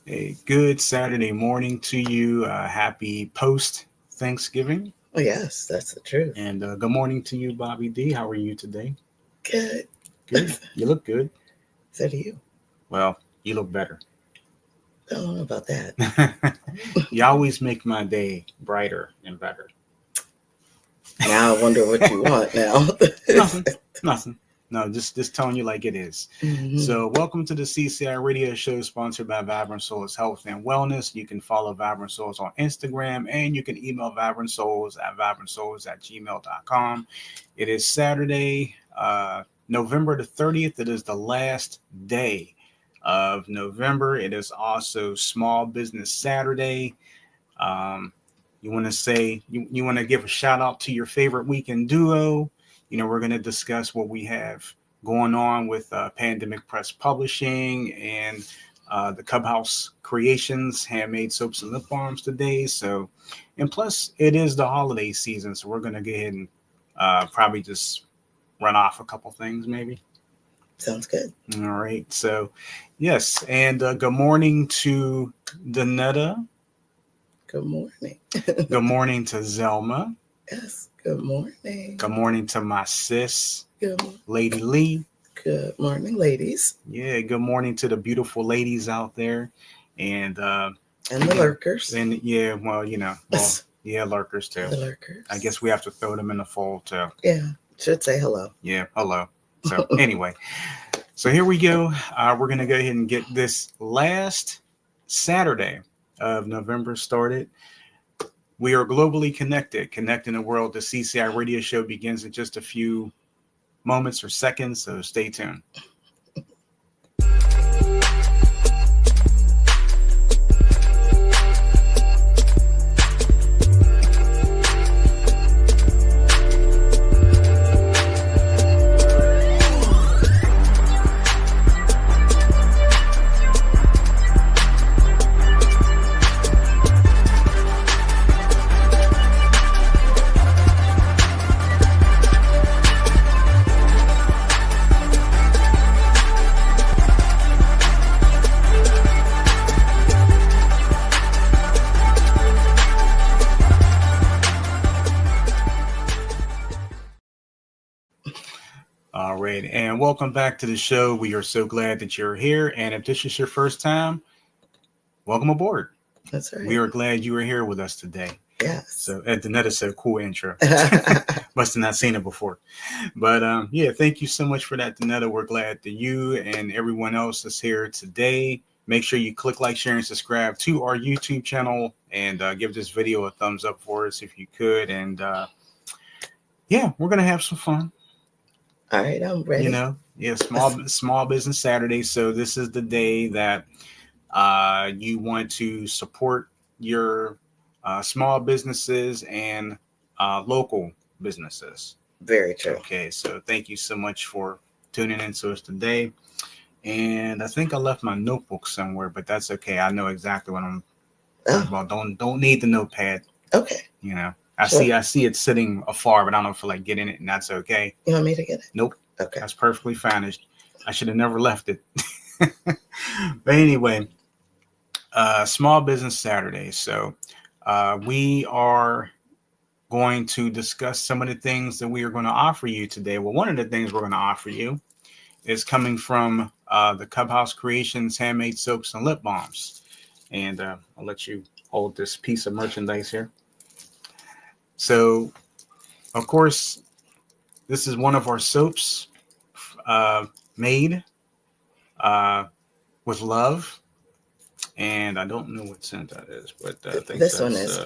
A good Saturday morning to you. Happy post Thanksgiving. Oh, yes, that's the truth. And good morning to you, Bobby D. How are you today? Good. Good. You look good. So do you. Well, you look better. I don't know about that. You always make my day brighter and better. Now I wonder what you want now. Nothing. No, just telling you like it is. Mm-hmm. So welcome to the CCI radio show sponsored by Vibrant Souls Health and Wellness. You can follow Vibrant Souls on Instagram and you can email Vibrant Souls at vibrantsouls@gmail.com. It is Saturday, November the 30th. It is the last day of November. It is also Small Business Saturday. You want to say, you want to give a shout out to your favorite weekend duo. We're going to discuss what we have going on with Pandemic Press Publishing and the Clubhouse Creations, handmade soaps and lip balms today. So, and plus it is the holiday season. So we're going to go ahead and probably just run off a couple things maybe. Sounds good. All right. So, yes. And good morning to Danetta. Good morning. Good morning to Zelma. Yes. Good morning. Good morning to my sis, Good morning. Lady Lee. Good morning, ladies. Yeah, good morning to the beautiful ladies out there. And the lurkers. And yeah, well, lurkers too. The lurkers. I guess we have to throw them in the fold too. Yeah, should say hello. Yeah, hello. So anyway, so here we go. We're going to go ahead and get this last Saturday of November started. We are globally connected, connecting the world. The CCI radio show begins in just a few moments or seconds, so stay tuned. All right, and welcome back to the show. We are so glad that you're here. And if this is your first time, welcome aboard. That's right. We are glad you are here with us today. Yes. So Danetta said, cool intro. Must have not seen it before. But yeah, thank you so much for that, Danetta. We're glad that you and everyone else is here today. Make sure you click like, share, and subscribe to our YouTube channel and give this video a thumbs up for us if you could. And yeah, we're going to have some fun. All right, I'm ready. Small Business Saturday. So this is the day that you want to support your small businesses and local businesses. Very true. Okay, so thank you so much for tuning in to us today. And I think I left my notebook somewhere, but that's okay. I know exactly what I'm talking about. Don't need the notepad. Okay. I see it sitting afar, but I don't feel like getting it, and that's okay. You want me to get it? Nope. Okay. That's perfectly fine. I should have never left it. But anyway, Small Business Saturday. So we are going to discuss some of the things that we are going to offer you today. Well, one of the things we're going to offer you is coming from the Clubhouse Creations handmade soaps and lip balms. And I'll let you hold this piece of merchandise here. So, of course, this is one of our soaps made with love. And I don't know what scent that is, but I think this one is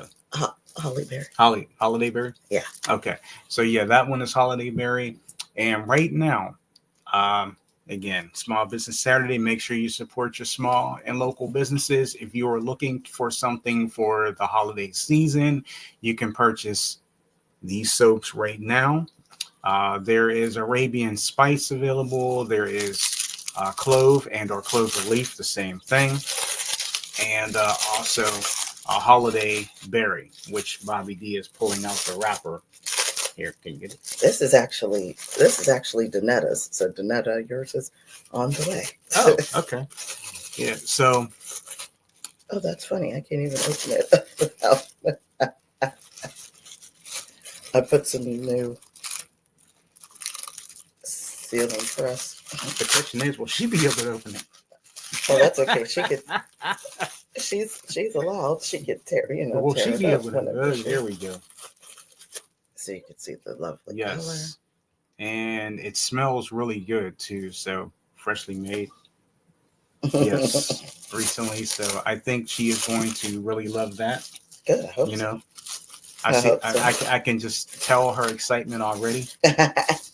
Holly Berry. Holiday Berry? Yeah. Okay. So, yeah, that one is Holiday Berry. And right now, again, Small Business Saturday, make sure you support your small and local businesses. If you are looking for something for the holiday season, you can purchase these soaps right now. There is Arabian Spice available. There is clove and or clover leaf, the same thing. And also a Holiday Berry, which Bobby D is pulling out the wrapper. Here, can you get it? This is actually Danetta's. So Danetta, yours is on the way. Oh, okay. Yeah. So Oh, that's funny. I can't even open it. I put some new sealing press. The question is, will she be able to open it? Oh, that's okay. She could. She's allowed. She could tear. Will she Tear be it up able to? whenever she. There we go. So you can see the lovely Yes, and it smells really good too. So freshly made. color. Yes, recently. So I think she is going to really love that. Good. I hope You so. know, I I see. hope so. I can just tell her excitement already.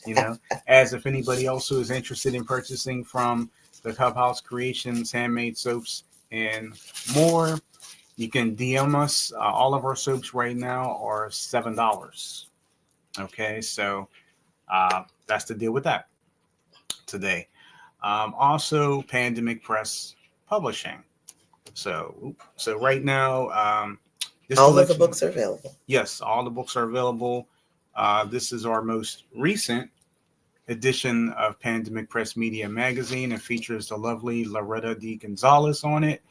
You know, as if anybody else who is interested in purchasing from the Clubhouse Creations handmade soaps and more, you can DM us. All of our soaps right now are $7. Okay, so that's the deal with that today. Also, Pandemic Press Publishing. So right now, just to All of let the you know, books are available. yes, all the books are available. This is our most recent edition of Pandemic Press Media Magazine. It features the lovely Loretta D. Gonzalez on it.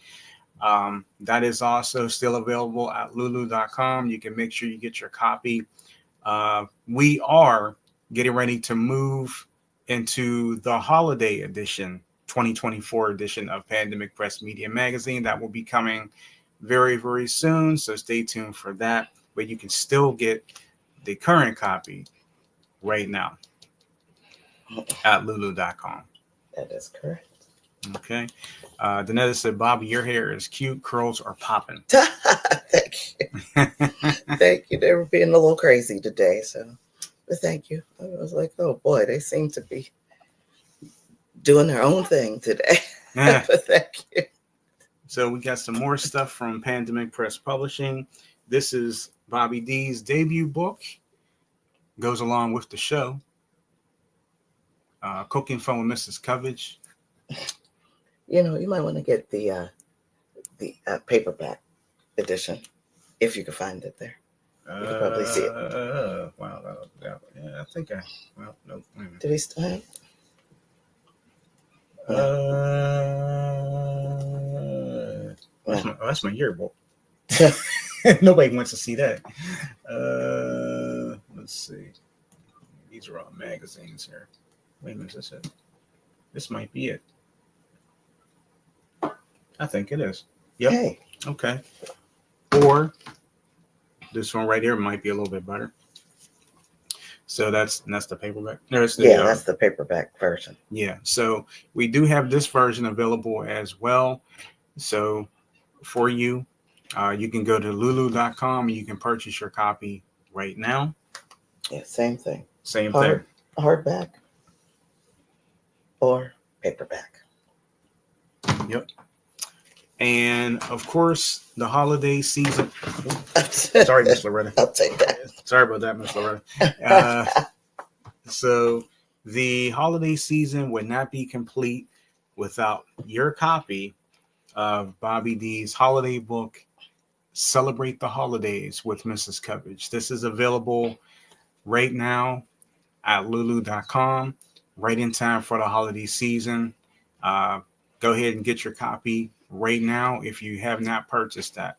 That is also still available at lulu.com. You can make sure you get your copy. We are getting ready to move into the holiday edition, 2024 edition of Pandemic Press Media Magazine. That will be coming very, very soon. So stay tuned for that. But you can still get the current copy right now at lulu.com. That is correct. Okay. Danetta said, Bobby, your hair is cute. Curls are popping. Thank you. Thank you. They were being a little crazy today. So, but thank you. I was like, oh boy, they seem to be doing their own thing today. But thank you. So we got some more stuff from Pandemic Press Publishing. This is Bobby D's debut book. Goes along with the show. Cooking Fun with Mrs. Covage. You might want to get the paperback edition if you can find it there. You can probably see it. Wow. Yeah, I think I. Well, no. Wait a minute. Do we still have? That's my yearbook. Nobody wants to see that. Let's see. These are all magazines here. Wait a minute, is this it? This might be it. I think it is. Yep. Hey. Okay. Or this one right here might be a little bit better. So that's the paperback. That's the paperback version. Yeah. So we do have this version available as well. So for you, you can go to lulu.com and you can purchase your copy right now. Yeah, same thing. Same thing. Hardback or paperback. Yep. And of course, the holiday season. Sorry, Miss Loretta. I'll take that. Sorry about that, Miss Loretta. So the holiday season would not be complete without your copy of Bobby D's holiday book, Celebrate the Holidays with Mrs. Covage. This is available right now at lulu.com, right in time for the holiday season. Go ahead and get your copy right now if you have not purchased that.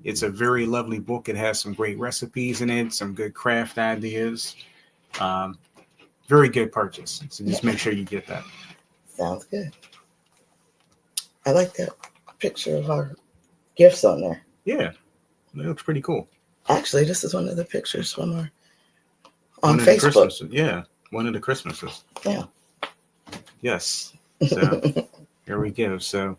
It's a very lovely book. It has some great recipes in it, some good craft ideas. Very good purchase. So just make sure you get that. Sounds good. I like that picture of our gifts on there. Yeah, it looks pretty cool. Actually, this is one of the pictures from our on Facebook. Yeah, one of the Christmases. Yeah. Yes. So here we go. So,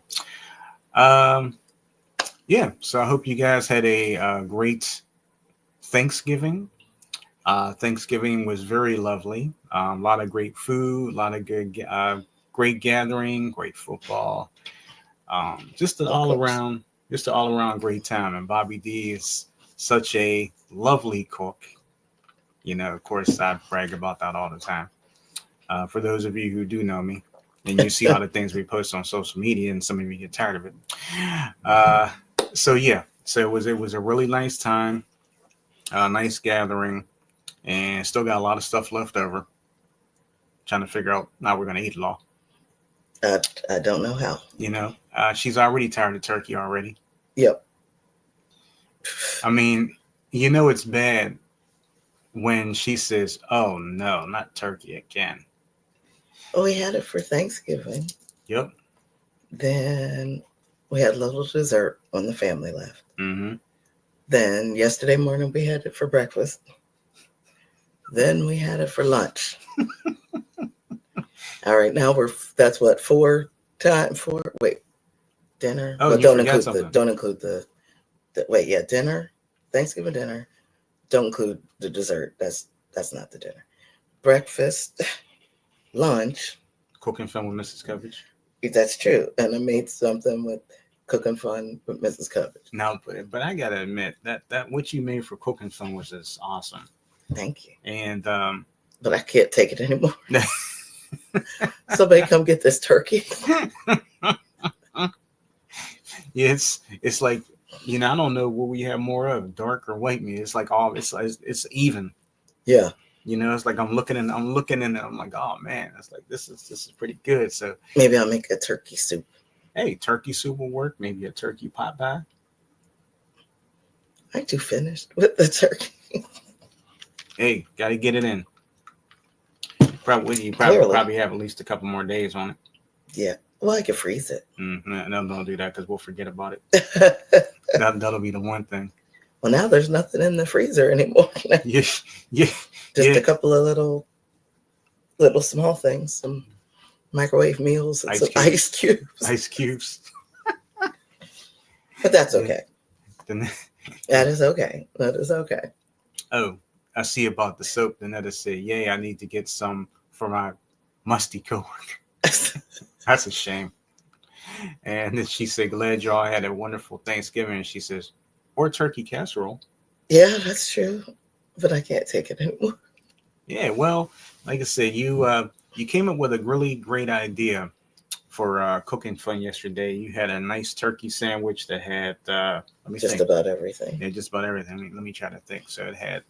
yeah. So I hope you guys had a great Thanksgiving. Thanksgiving was very lovely. A lot of great food, a lot of good, great gathering, great football. Just an all around great time. And Bobby D is such a lovely cook. Of course, I brag about that all the time. For those of you who do know me, and you see all the things we post on social media, and some of you get tired of it. So it was a really nice time, nice gathering, and still got a lot of stuff left over. Trying to figure out how we're going to eat it all. I don't know how. She's already tired of turkey already. Yep. I mean, you know it's bad when she says, "Oh no, not turkey again." Oh, we had it for Thanksgiving. Yep. Then we had a little dessert when the family left. Mm-hmm. Then yesterday morning we had it for breakfast. Then we had it for lunch. All right, now that's what dinner. Oh, Well, you forgot something. don't include the dinner, Thanksgiving dinner. Don't include the dessert. That's not the dinner. Breakfast, lunch. Cooking fun with Mrs. Coverage. That's true, and I made something with cooking fun with Mrs. Coverage. Now, but I gotta admit that what you made for cooking fun was just awesome. Thank you. And but I can't take it anymore. Somebody come get this turkey. Yeah, it's like, you know, I don't know what we have more of, dark or white meat. It's like it's even. Yeah. You know, it's like I'm looking in it. I'm like, oh man, it's like this is pretty good. So maybe I'll make a turkey soup. Hey, turkey soup will work. Maybe a turkey pot pie. Aren't you finished with the turkey? Hey, got to get it in. You probably have at least a couple more days on it. Yeah. Well, I can freeze it. No, don't do that because we'll forget about it. That'll be the one thing. Well, now there's nothing in the freezer anymore. Yeah. Just a couple of little small things, some microwave meals, and some ice cubes. Ice cubes. But that's okay. That is okay. That is okay. Oh, I see about the soap. Danetta said, "Yay, I need to get some for my musty coworker." That's a shame. And then she said, "Glad y'all had a wonderful Thanksgiving." And she says, "Or turkey casserole." Yeah, that's true. But I can't take it anymore. Yeah, well, like I said, you came up with a really great idea for cooking fun yesterday. You had a nice turkey sandwich that had about everything. Yeah, just about everything. Let me try to think. So it had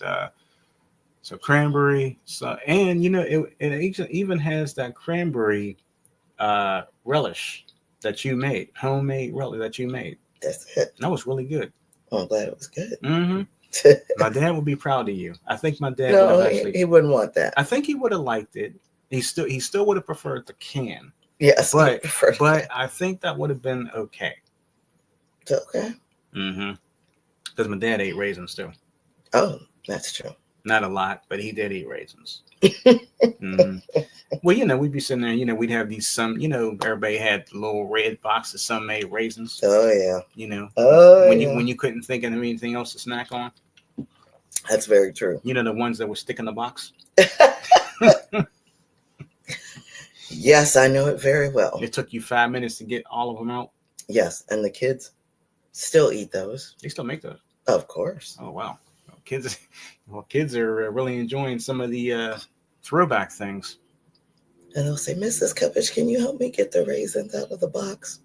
cranberry, and you know it even has that cranberry relish that you made, homemade relish that you made. That's it. That was really good. Oh, I'm glad it was good. Mm-hmm. My dad would be proud of you. I think my dad would have actually. He wouldn't want that. I think he would have liked it. He still would have preferred the can. Yes, but I think that would have been okay. Okay. Mm-hmm. Because my dad ate raisins too. Oh, that's true. Not a lot, but he did eat raisins. Mm-hmm. Well, you know, we'd be sitting there. You know, we'd have these everybody had little red boxes. Some made raisins. Oh yeah. You know. Oh when you couldn't think of anything else to snack on. That's very true. You know, the ones that would stick in the box. Yes, I know it very well. It took you 5 minutes to get all of them out. Yes, and the kids still eat those. They still make those. Of course. Oh wow, kids are really enjoying some of the throwback things. And they'll say, "Mrs. Cuppage, can you help me get the raisins out of the box?"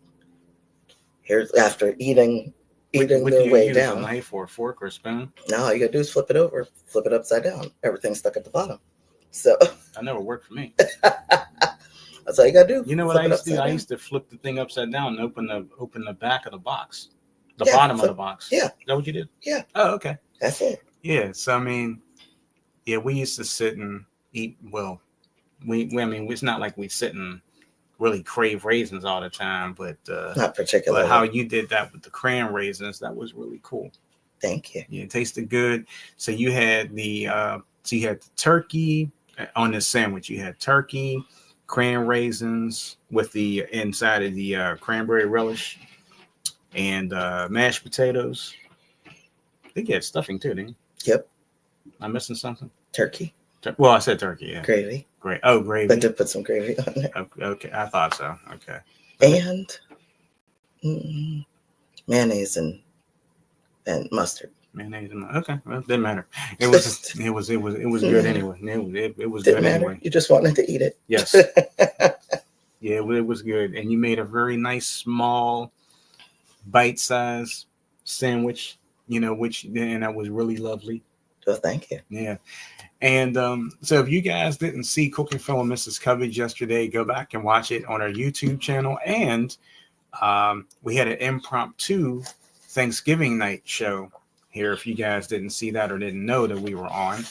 Here's after eating their way down. A knife or a fork or a spoon? No, all you gotta do is flip it over, flip it upside down. Everything's stuck at the bottom. So that never worked for me. That's all you gotta do. You know what I used to do? I used to flip the thing upside down and open the back of the box, bottom of the box. Yeah, is that what you did? Yeah. Oh, okay. That's it. Yeah. So I mean, yeah, we used to sit and eat. Well, I mean, it's not like we sit and really crave raisins all the time, but not particularly. But how you did that with the cran raisins, that was really cool. Thank you. Yeah, it tasted good. So you had the turkey on this sandwich. You had turkey, cran raisins with the inside of the cranberry relish, and mashed potatoes. I think you had stuffing too, didn't you? Yep. Am I missing something? Turkey. Well, I said turkey. Yeah. Gravy. Great. Oh, gravy. But to put some gravy on it. Okay, I thought so. Okay. And mayonnaise and mustard. Mayonnaise and okay. Well, it didn't matter. It was good anyway. It was didn't good matter. anyway. You just wanted to eat it. Yes. Yeah, it was good, and you made a very nice small, bite-sized sandwich. You know, and that was really lovely. Well, thank you. Yeah. And so if you guys didn't see Cooking Fun with Mrs. Coverage yesterday, go back and watch it on our YouTube channel. And We had an impromptu Thanksgiving night show here. If you guys didn't see that or didn't know that we were on,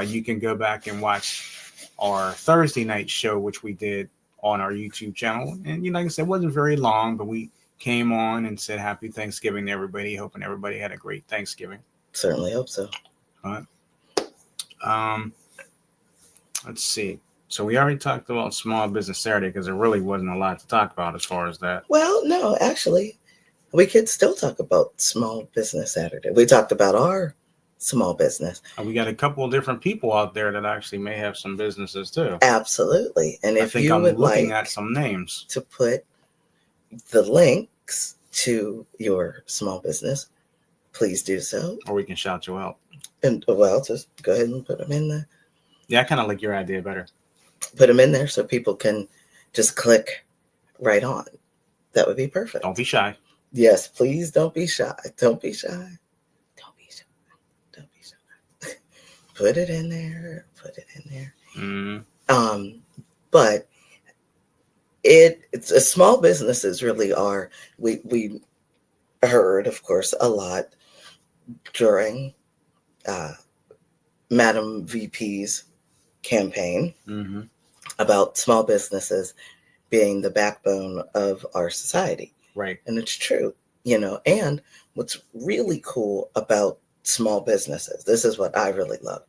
you can go back and watch our Thursday night show, which we did on our YouTube channel. And like I said, it wasn't very long, but we came on and said happy Thanksgiving to everybody, hoping everybody had a great Thanksgiving. Certainly hope so. All right. Let's see. So we already talked about Small Business Saturday because there really wasn't a lot to talk about as far as that. Well, no, actually, we could still talk about Small Business Saturday. We talked about our small business. We got a couple of different people out there that actually may have some businesses too. Absolutely. And if you would looking like at some names to put the links to your small business, please do so. Or we can shout you out. And well, just go ahead and put them in there. Yeah, I kind of like your idea better. Put them in there so people can just click right on. That would be perfect. Don't be shy. Yes, please don't be shy. Don't be shy. Don't be shy. Don't be shy. Put it in there. Put it in there. But it's small businesses really are. We heard, of course, a lot during Madam VP's campaign about small businesses being the backbone of our society. Right. And it's true, and what's really cool about small businesses, this is what I really love,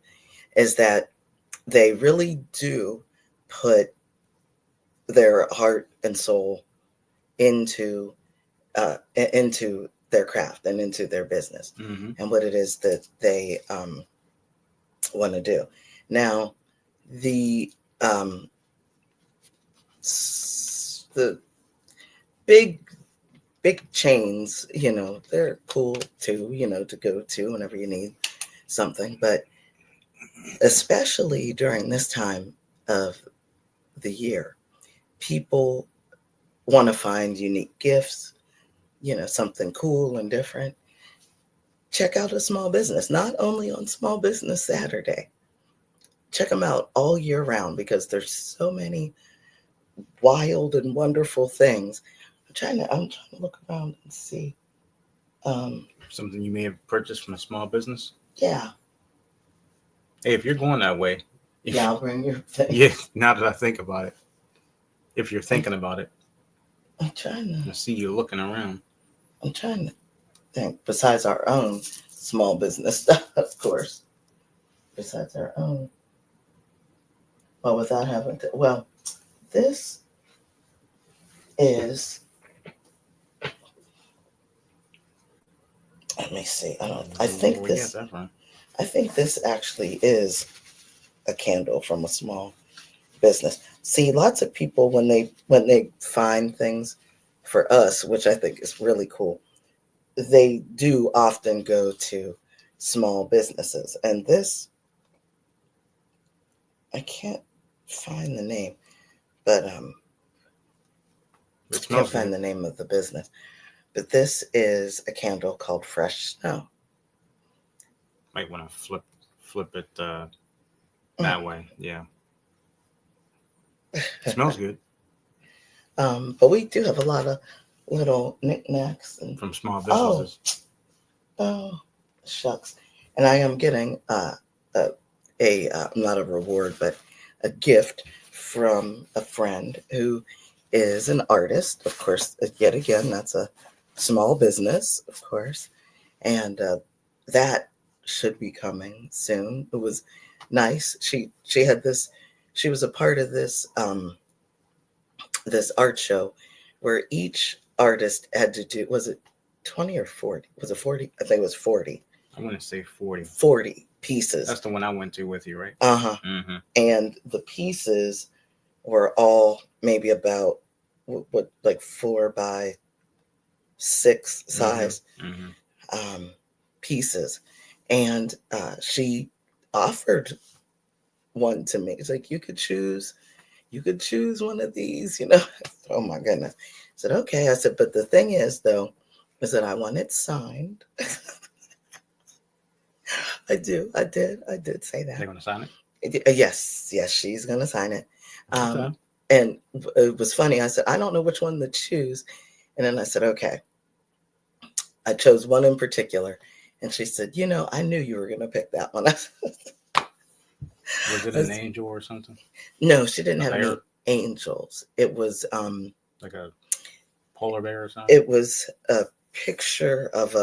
is that they really do put their heart and soul into their craft and into their business and what it is that they want to do. Now, the big chains, they're cool too, to go to whenever you need something. But especially during this time of the year, people want to find unique gifts, something cool and different. Check out a small business, not only on Small Business Saturday. Check them out all year round because there's so many wild and wonderful things. I'm trying to look around and see. Something you may have purchased from a small business? Yeah. Hey, if you're going that way. I'll bring your thing. Yeah, now that I think about it. If you're thinking about it. I'm trying to. I see you looking around. I'm trying to think. Besides our own small business stuff, of course. Besides our own. Well, without having to. Well, this is. Let me see. I think this actually is a candle from a small business. See, lots of people when they find things for us, which I think is really cool, they do often go to small businesses. And this, I can't find the name, but I can't find the name of the business. But this is a candle called Fresh Snow. Might want to flip it that way. Yeah. It smells good. But we do have a lot of little knickknacks and from small businesses. Oh, shucks! And I am getting not a reward, but a gift from a friend who is an artist. Of course, yet again, that's a small business, of course, and that should be coming soon. It was nice. She had this. She was a part of this this art show where each artist had to do, was it 20 or 40? Was it 40? I think it was 40. I want to say 40. 40 pieces. That's the one I went to with you, right? And the pieces were all maybe about what like 4 by 6 size pieces. And she offered one to me. It's like, you could choose one of these, Oh my goodness. I said, okay. I said, but the thing is though, is that I want it signed. I did say that. They're going to sign it? Yes, she's going to sign it. And it was funny. I said, I don't know which one to choose. And then I said, okay. I chose one in particular. And she said, I knew you were going to pick that one. Was it an angel or something? No, she didn't A have bear? any angels. It was Like a polar bear or something? it was a picture of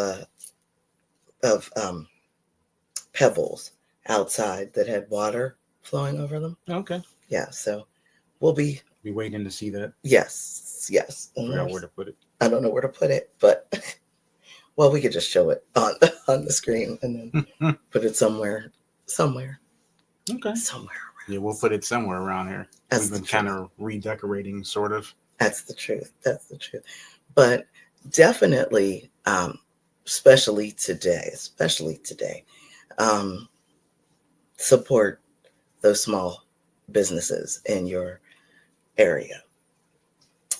pebbles outside that had water flowing over them. Okay. Yeah, so we'll be waiting to see that. Yes. Forgot where to put it. I don't know where to put it, but well, we could just show it on the screen and then put it somewhere. Okay. Somewhere around. Yeah, we'll put it somewhere around here. That's We've been kind of redecorating, sort of. That's the truth. But definitely, especially today, support those small businesses in your area.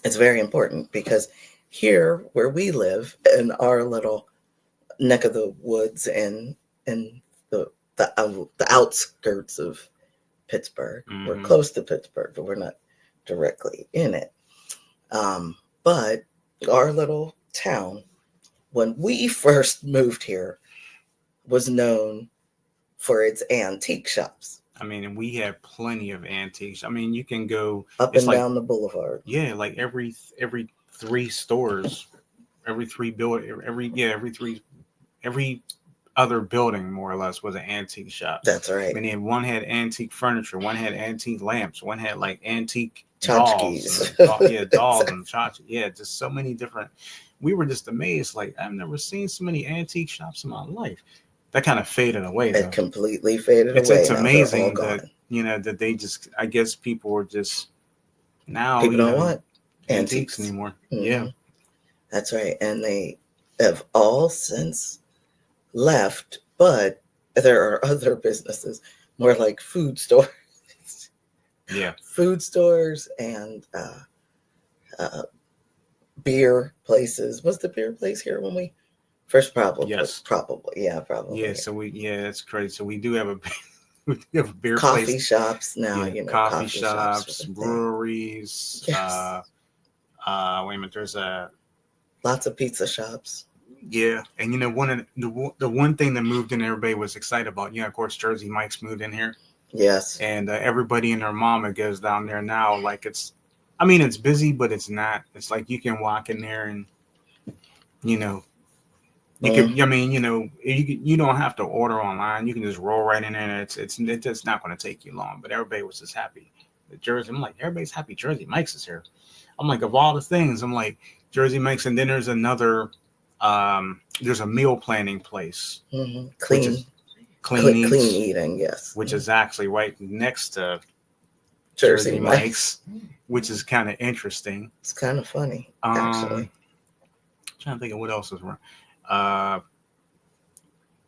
It's very important because here where we live in our little neck of the woods and the outskirts of Pittsburgh, we're close to Pittsburgh, but we're not directly in it. But our little town, when we first moved here, was known for its antique shops. I mean, and we have plenty of antiques. I mean, you can go up and down the boulevard. Yeah, like every 3 stores, every other building more or less was an antique shop. That's right. I mean, one had antique furniture, one had antique lamps, one had like antique dolls. Dolls and tchotchkes. Yeah, just so many different. We were just amazed. Like, I've never seen so many antique shops in my life. That kind of faded away. Though. It completely faded away. It's amazing that that they just. I guess people were just now people don't want antiques anymore. Mm-hmm. Yeah, that's right, and they have all since left. But there are other businesses, more like food stores. Yeah, food stores and beer places. Was the beer place here when we first? Probably. Yes. Probably. Yeah. So that's crazy. So we do have a beer coffee place. shops now. Yeah, coffee shops, breweries. Yes. Wait a minute. There's lots of pizza shops. Yeah, and the one thing that moved in, everybody was excited about. Of course, Jersey Mike's moved in here. Yes, and everybody and their mama goes down there now. Like it's busy, but it's not. It's like you can walk in there and you can. I mean, you don't have to order online. You can just roll right in there. And it's not going to take you long. But everybody was just happy. The Jersey, I'm like, everybody's happy. Jersey Mike's is here. I'm like, of all the things, I'm like Jersey Mike's, and then there's another. There's a meal planning place. Mm-hmm. Clean eating, yes. Which is actually right next to Jersey Mike's, which is kind of interesting. It's kind of funny, actually. I'm trying to think of what else is wrong.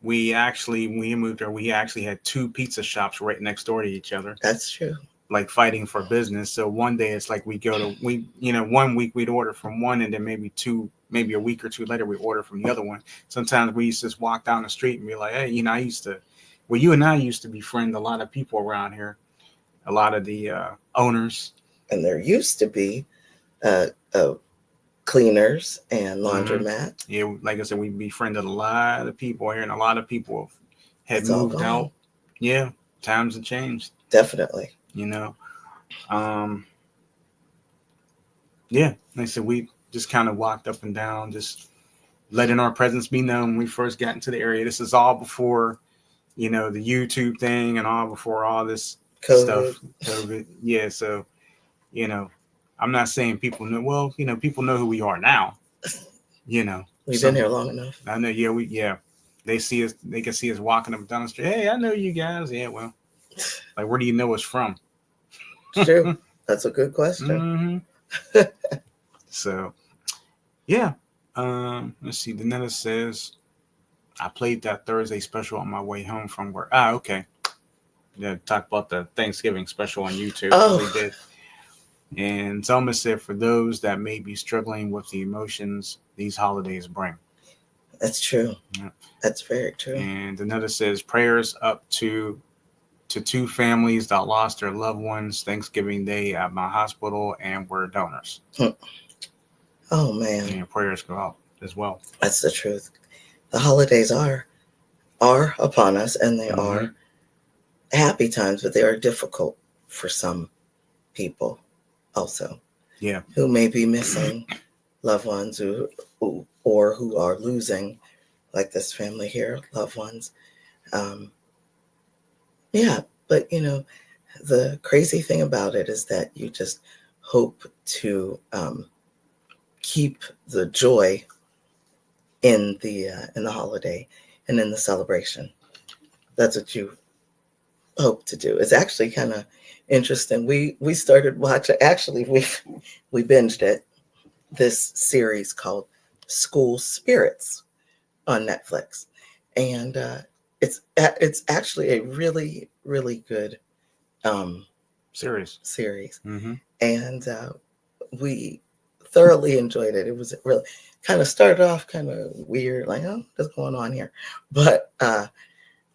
When we moved there, we actually had 2 pizza shops right next door to each other. That's true. Like fighting for business. So one day it's like 1 week we'd order from one, and then maybe a week or 2 later we order from the other one. Sometimes we used to just walk down the street and be like, hey, you and I used to befriend a lot of people around here, a lot of the owners. And there used to be cleaners and laundromat. Mm-hmm. Yeah, like I said, we befriended a lot of people here, and a lot of people had moved out. Yeah, times have changed. Definitely. Yeah, like I said, we just kind of walked up and down, just letting our presence be known when we first got into the area. This is all before, the YouTube thing and all before all this stuff. COVID. Yeah. So, I'm not saying people know. Well, people know who we are now. We've been here long enough. I know. Yeah. They see us. They can see us walking up and down the street. Hey, I know you guys. Yeah. Well, like, where do you know us from? True. That's a good question. Mm-hmm. So, yeah. Let's see. Danetta says, I played that Thursday special on my way home from work. Okay. Yeah, talk about the Thanksgiving special on YouTube. Oh. We did. And Zelma said, for those that may be struggling with the emotions these holidays bring. That's true. Yeah. That's very true. And Danetta says, prayers up to 2 families that lost their loved ones Thanksgiving Day at my hospital and were donors. Oh man, And prayers go out as well. that's the truth. The holidays are upon us, and they Mm-hmm. are happy times, but they are difficult for some people also Yeah. who may be missing loved ones or who are losing, like this family here, loved ones. Um, yeah, but the crazy thing about it is that you just hope to keep the joy in the holiday and in the celebration. That's what you hope to do. It's actually kind of interesting. We started watching. Actually, we binged it. This series called School Spirits on Netflix, and it's actually a really good um, Serious. series, Mm-hmm. and we thoroughly enjoyed it. It was really kind of started off kind of weird, like, oh, what's going on here? But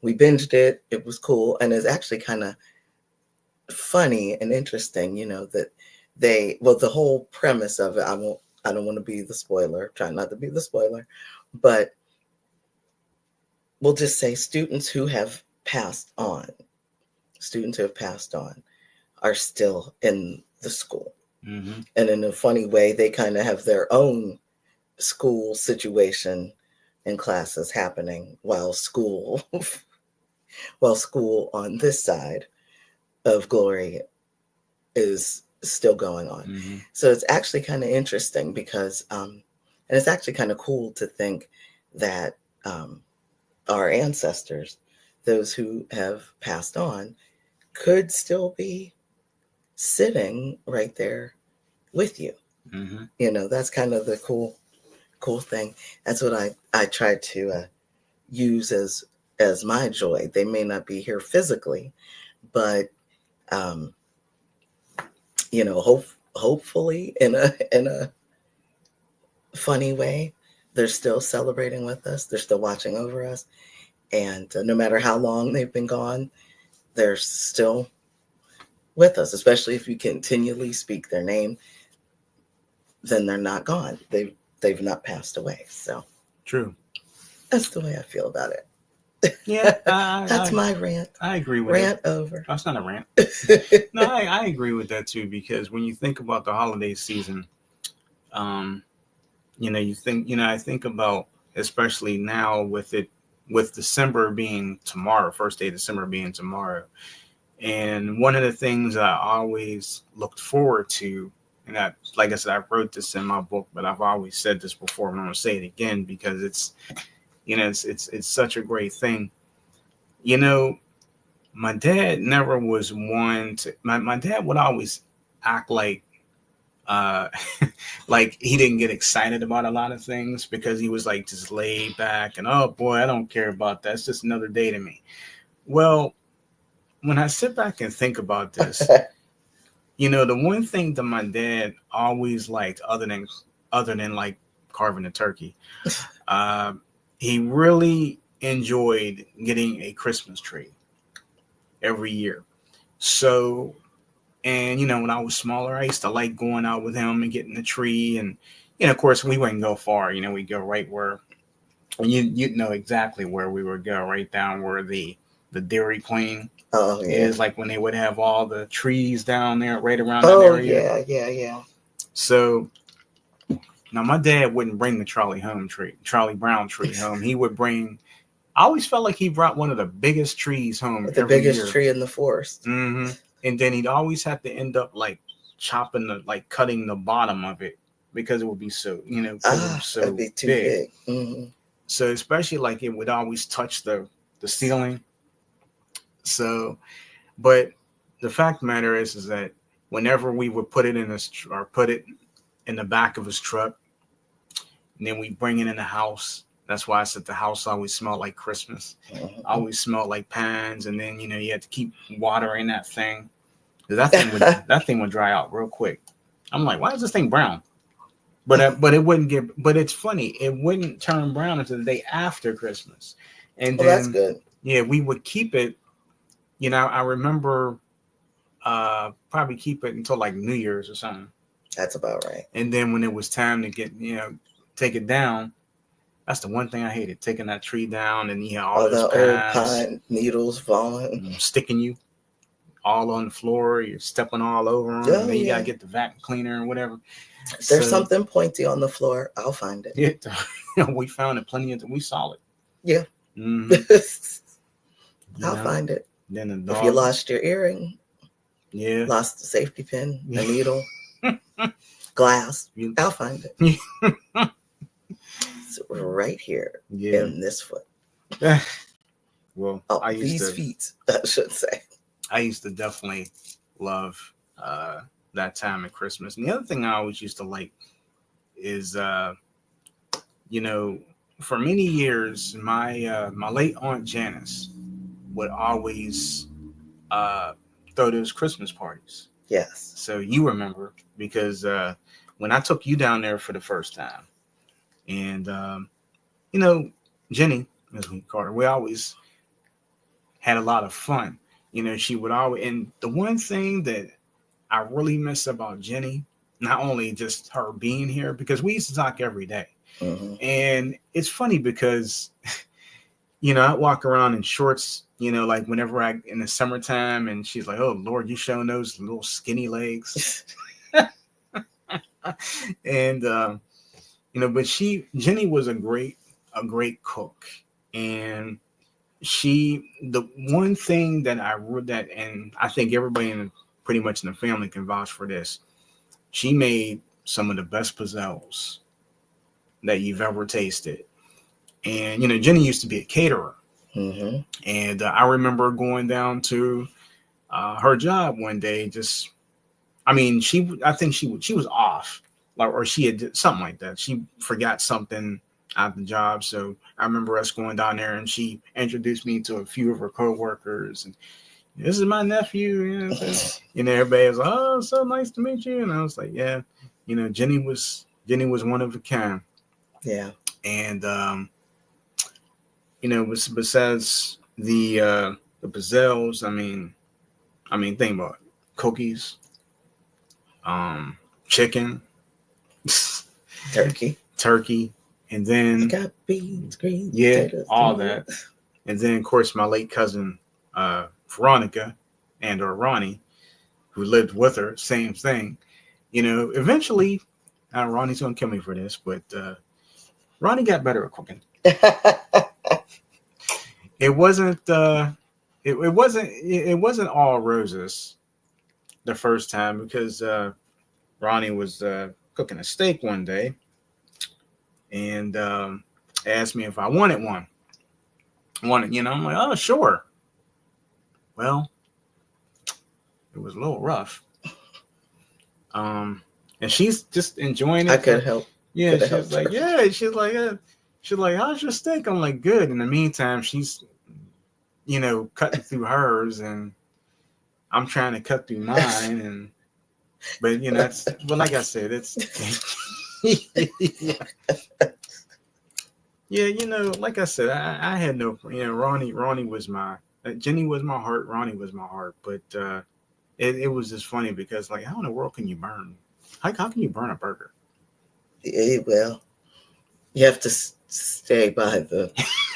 we binged it. It was cool, and it's actually kind of funny and interesting. That the whole premise of it. I don't want to be the spoiler. Try not to be the spoiler, but we'll just say students who have passed on are still in the school. Mm-hmm. And in a funny way, they kind of have their own school situation and classes happening while school on this side of glory is still going on. Mm-hmm. So it's actually kind of interesting because and it's actually kind of cool to think that our ancestors, those who have passed on, could still be sitting right there with you. Mm-hmm. That's kind of the cool thing. That's what I try to use as my joy. They may not be here physically, but um, hopefully in a funny way, they're still celebrating with us. They're still watching over us, and no matter how long they've been gone, they're still with us. Especially if you continually speak their name, then they're not gone. They've not passed away. So True. that's the way I feel about it. Yeah, That's my rant. I agree with Rant it. over. That's not a rant. No, I agree with that too, because when you think about the holiday season, um, I think about, especially now with December being tomorrow, first day of December being tomorrow. And one of the things I always looked forward to, and that, like I said, I wrote this in my book, but I've always said this before, and I'm gonna say it again because it's such a great thing. You know, my dad never was one to. My dad would always act like uh like he didn't get excited about a lot of things because he was like just laid back and, oh boy, I don't care about that. It's just another day to me. Well, when I sit back and think about this, the one thing that my dad always liked, other than like carving a turkey, uh, he really enjoyed getting a Christmas tree every year. So, and when I was smaller, I used to like going out with him and getting the tree, and of course, we wouldn't go far. We go right where, and you'd know exactly where we would go, right down where the Dairy Queen Oh yeah. is, like when they would have all the trees down there right around that Oh area. yeah. So now my dad wouldn't bring the Charlie Brown tree home. He would bring. I always felt like he brought one of the biggest trees home The every biggest year. tree in the forest. Mm-hmm. And then he'd always have to end up like cutting the bottom of it because it would be so, because it was so That'd be too big. big. Mm-hmm. So especially like it would always touch the ceiling. So, but the fact of the matter is that whenever we would put it in this or put it in the back of his truck, and then we bring it in the house. That's why I said the house always smelled like Christmas. Mm-hmm. Always smelled like pines, and then you had to keep watering that thing. That thing would dry out real quick. I'm like, why is this thing brown? But it wouldn't get. But it's funny, it wouldn't turn brown until the day after Christmas, and Well, that's then good. yeah, we would keep it. I remember probably keep it until like New Year's or something, That's about right. And then when it was time to get, take it down, that's the one thing I hated, taking that tree down and you had all those the old pines pine needles falling. sticking you all on the floor. You're stepping all over them. Oh, And then you got to yeah. get the vacuum cleaner and whatever. If there's something pointy on the floor, I'll find it. We found it plenty of we saw it. Yeah. I'll find it. Then the dog, if you lost your earring, yeah, lost the safety pin, a needle, glass, I'll find it. It's right here in this foot. Well, these feet, I should say. I used to definitely love that time at Christmas. And the other thing I always used to like is, for many years, my late Aunt Janice would always throw those Christmas parties. Yes. So you remember, because when I took you down there for the first time, and, Jenny, as we call her, we always had a lot of fun. She would always, and the one thing that I really miss about Jenny, not only just her being here, because we used to talk every day. Mm-hmm. And it's funny because, I walk around in shorts, like whenever in the summertime, and she's like, "Oh Lord, you showing those little skinny legs." And, but Jenny was a great cook. And the one thing that and I think everybody pretty much in the family can vouch for this, she made some of the best pizzelles that you've ever tasted. And, Jenny used to be a caterer. Mm-hmm. And I remember going down to her job one day. I think she was off, or she had something like that. She forgot something at the job. So I remember us going down there, and she introduced me to a few of her coworkers. And this is my nephew. Everybody was like, "Oh, so nice to meet you." And I was like, "Yeah, Jenny was one of a kind." Yeah. And besides the pizzelles, I mean, think about it. Cookies, chicken, turkey, and then I got beans, green, potatoes, all that. And then, of course, my late cousin Veronica or Ronnie, who lived with her, same thing. Eventually, Ronnie's gonna kill me for this, but Ronnie got better at cooking. It wasn't it wasn't all roses the first time, because Ronnie was cooking a steak one day, and asked me if I wanted one. I'm like, "Oh, sure." Well, it was a little rough. And she's just enjoying it. I could help. Yeah, she's like, "Yeah." She's like, "How's your steak?" I'm like, "Good." In the meantime, she's, cutting through hers, and I'm trying to cut through mine. But like I said, it's, yeah, like I said, I had no, Ronnie was Jenny was my heart, Ronnie was my heart. But it was just funny because, like, how in the world can you burn? How can you burn a burger? Well, you have to stay by the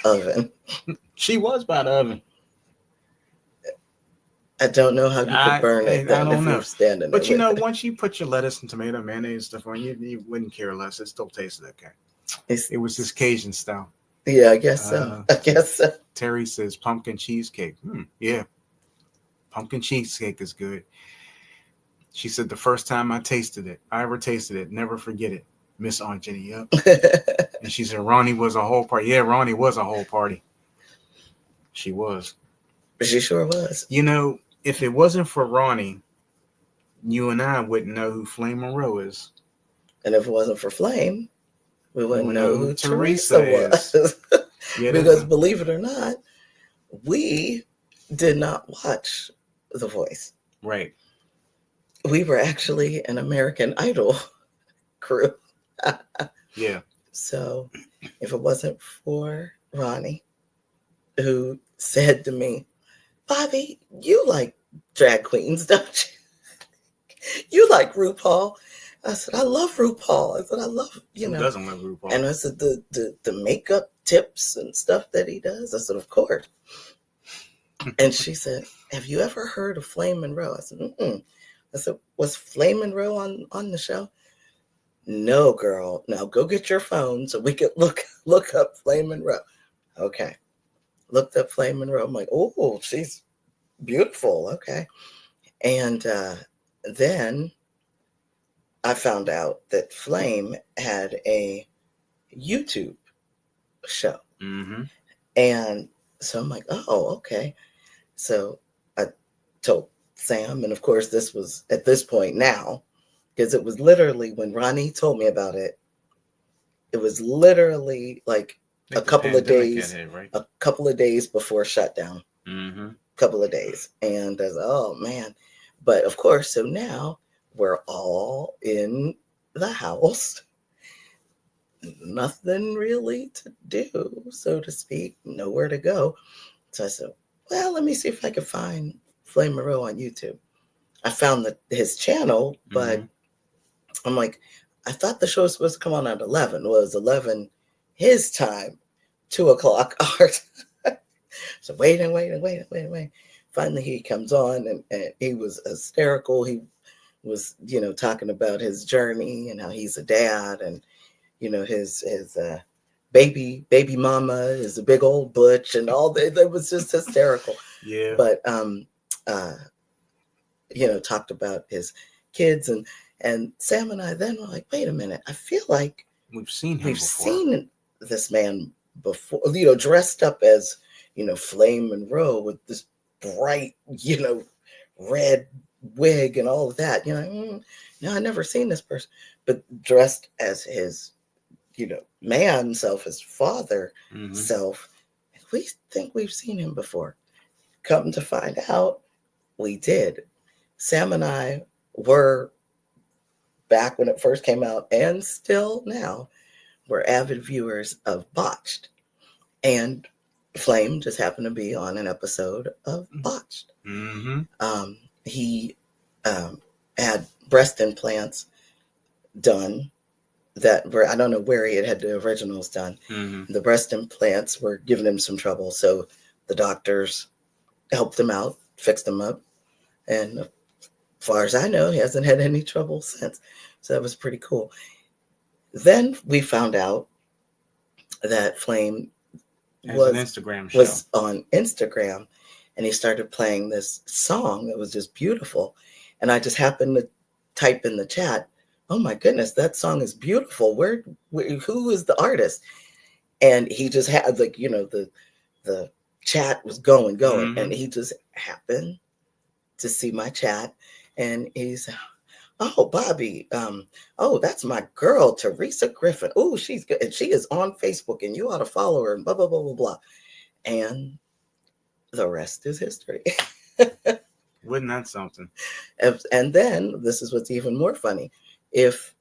oven. She was by the oven. I don't know how you could burn it. I don't know. Standing but once you put your lettuce and tomato, mayonnaise stuff on, you wouldn't care less. It still tasted okay. It was just Cajun style. Yeah, I guess so. Terry says pumpkin cheesecake. Yeah, pumpkin cheesecake is good. She said the first time I ever tasted it, never forget it. Miss Aunt Jenny, yep. And she said Ronnie was a whole party. Yeah, Ronnie was a whole party. She was. She sure was. If it wasn't for Ronnie, you and I wouldn't know who Flame Monroe is. And if it wasn't for Flame, we wouldn't know who Teresa was. Yeah, because believe it or not, we did not watch The Voice. Right. We were actually an American Idol crew. Yeah. So if it wasn't for Ronnie, who said to me, "Bobby, you like drag queens, don't you? You like RuPaul?" I said, I love RuPaul. I said, I love, Who doesn't love RuPaul? And I said, the makeup tips and stuff that he does. I said, of course. And she said, have you ever heard of Flame Monroe? I said, mm-mm. I said, was Flame Monroe on the show? No, girl. Now go get your phone so we could look up Flame Monroe. Okay. Looked up Flame Monroe. I'm like, oh, she's beautiful. Okay. And then I found out that Flame had a YouTube show. Mm-hmm. And so I'm like, oh, okay. So I told Sam, and of course, this was at this point now, because it was literally when Ronnie told me about it, it was literally like a couple of days, right? a couple of days before shutdown. Mm-hmm. Couple of days. And I was, oh man. But of course, so now we're all in the house. Nothing really to do, so to speak, nowhere to go. So I said, well, let me see if I can find Flame Monroe on YouTube. I found his channel, but I'm like, I thought the show was supposed to come on at 11. Well, it was 11 his time, 2 o'clock our time. So waiting. Finally, he comes on, and he was hysterical. He was, talking about his journey and how he's a dad, and his baby mama is a big old butch, and all that was just hysterical. Yeah. But talked about his kids, and Sam and I then were like, wait a minute, I feel like we've seen this man before, dressed up as Flame Monroe with this bright red wig and all of that. No, I never seen this person, but dressed as his man self, his father self. We think we've seen him before. Come to find out, we did. Sam and I were, back when it first came out, and still now, we're avid viewers of Botched. And Flame just happened to be on an episode of Botched. Mm-hmm. He had breast implants done that were, I don't know where he had the originals done. Mm-hmm. The breast implants were giving him some trouble. So the doctors helped him out, fixed him up. And as far as I know, he hasn't had any trouble since. So that was pretty cool. Then we found out that Flame was on Instagram, and he started playing this song that was just beautiful. And I just happened to type in the chat, oh my goodness, that song is beautiful. Who is the artist? And he just had the chat was going, and he just happened to see my chat, and he's, oh, Bobby, that's my girl, Teresa Griffin. Oh, she's good, and she is on Facebook, and you ought to follow her, and blah blah blah blah blah. And the rest is history. Wasn't that something? And then this is what's even more funny. If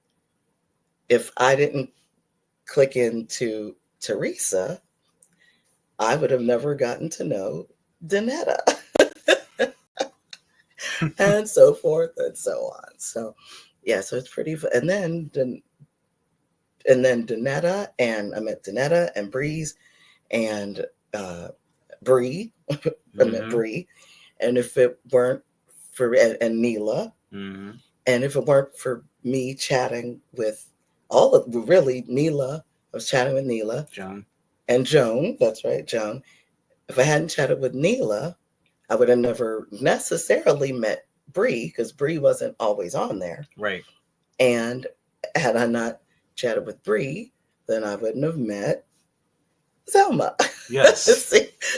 I didn't click into Teresa, I would have never gotten to know Danetta. And so forth and so on. So yeah, so it's pretty fun. And then Danetta, and I met Danetta and Breeze and Bree. I met Bree. And if it weren't for and Neela, and if it weren't for me chatting with Neela, I was chatting with Neela, Joan. That's right, Joan. If I hadn't chatted with Neela, I would have never necessarily met Bree, because Bree wasn't always on there. Right. And had I not chatted with Bree, then I wouldn't have met Zelma. Yes.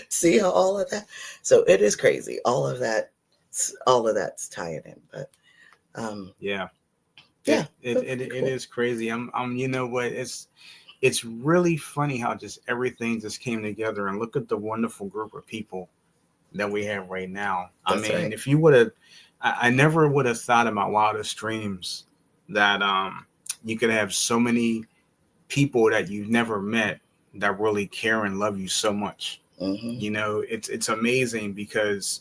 see how all of that. So it is crazy. All of that's tying in. But yeah. Yeah. It is crazy. You know what? It's really funny how just everything just came together, and look at the wonderful group of people that we have right now. That's right. If you would have, I never would have thought in my wildest dreams that you could have so many people that you've never met that really care and love you so much. It's amazing, because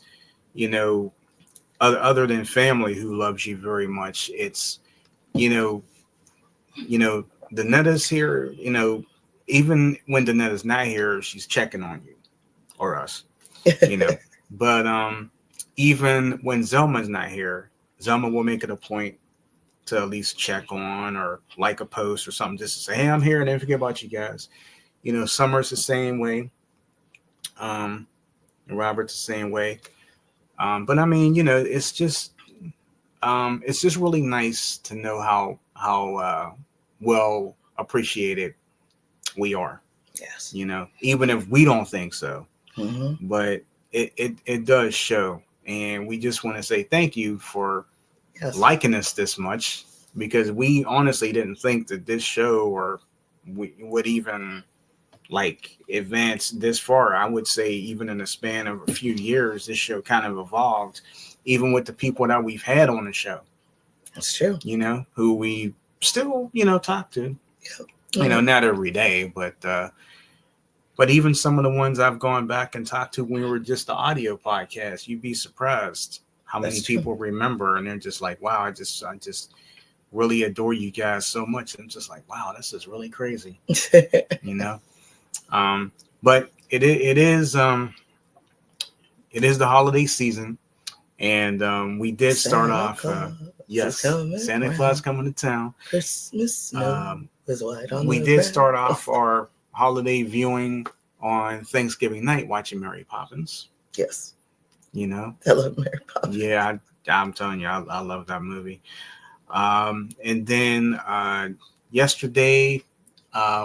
other than family who loves you very much, it's you know, Danetta's here, even when Danetta's not here, she's checking on you or us, you know. But even when Zelma's not here, Zelma will make it a point to at least check on or like a post or something just to say, hey, I'm here and then forget about you guys. Summer's the same way. Robert's the same way. But I mean, it's just really nice to know how well appreciated we are. Yes. Even if we don't think so, Mm-hmm. but it does show, and we just want to say thank you for liking us this much, because we honestly didn't think that this show or we would even like advance this far. I would say even in the span of a few years, this show kind of evolved, even with the people that we've had on the show. That's true. Who we still, talk to. Yeah. Not every day, but even some of the ones I've gone back and talked to when we were just the audio podcast, you'd be surprised how many people remember, and they're just like, wow, I just really adore you guys so much. And I'm just like, wow, this is really crazy. But it is the holiday season, and we did start off. Yes, Santa Claus coming to town. Christmas snow is white on we the did ground. start off our holiday viewing on Thanksgiving night, watching Mary Poppins. Yes. I love Mary Poppins. Yeah, I'm telling you, I love that movie. And then yesterday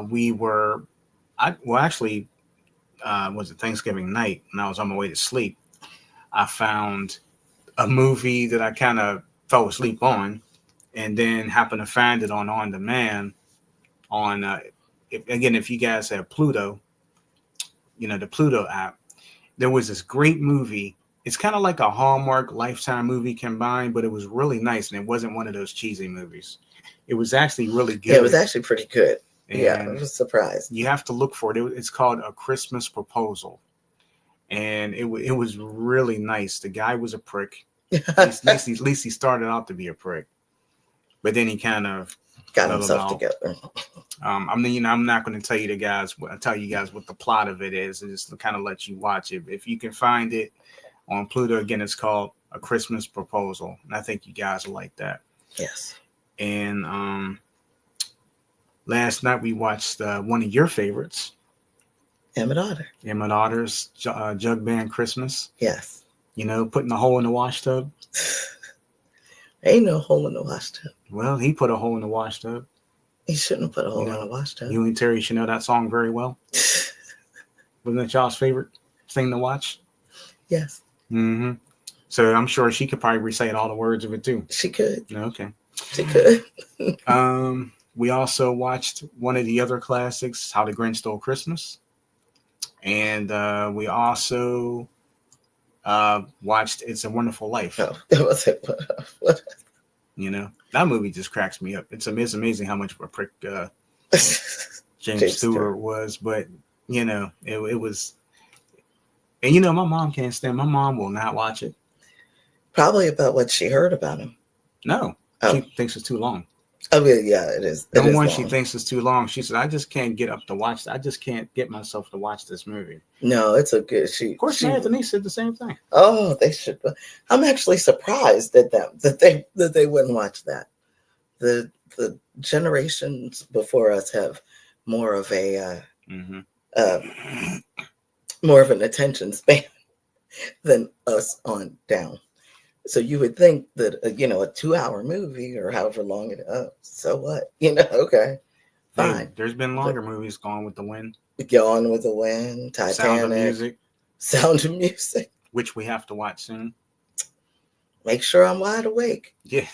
we were, was it Thanksgiving night, and I was on my way to sleep. I found a movie that I kind of fell asleep on, and then happened to find it on demand on if you guys have Pluto, the Pluto app. There was this great movie. It's kind of like a Hallmark Lifetime movie combined, but it was really nice, and it wasn't one of those cheesy movies. It was actually really good. Yeah, it was actually pretty good. And I was surprised. You have to look for it. It's called A Christmas Proposal, and it was really nice. The guy was a prick. At least he started out to be a prick, but then he kind of got himself together. I'm not going to tell you guys what the plot of it is, and just to kind of let you watch it. If you can find it on Pluto, again, it's called A Christmas Proposal, and I think you guys will like that. Yes. And last night we watched one of your favorites, Emmet Otter's Jug Band Christmas. Yes. Putting a hole in the washtub. Ain't no hole in the washtub. Well, he put a hole in the washtub. He shouldn't put a hole in the washtub. You and Terry should know that song very well. Wasn't that y'all's favorite thing to watch? Yes. Mm-hmm. So I'm sure she could probably recite all the words of it too. She could. Okay. She could. We also watched one of the other classics, How the Grinch Stole Christmas. And we also watched It's a Wonderful Life. Oh, it was what? That movie just cracks me up. It's amazing how much of a prick James Stewart was, but it was. And my mom can't stand. My mom will not watch it. Probably about what she heard about him. No, she thinks it's too long. I mean, yeah, it is. Number one, she thinks it's too long. She said, "I just can't get up to watch. I just can't get myself to watch this movie." No, it's a good. Of course, Anthony said the same thing. Oh, they should. I'm actually surprised at them that they wouldn't watch that. The generations before us have more of a more of an attention span than us on down. So you would think that a 2-hour movie or however long it is. So what? Okay, fine. Hey, there's been longer movies. Gone with the Wind. Gone with the Wind. Titanic. Sound of Music. Which we have to watch soon. Make sure I'm wide awake. Yeah.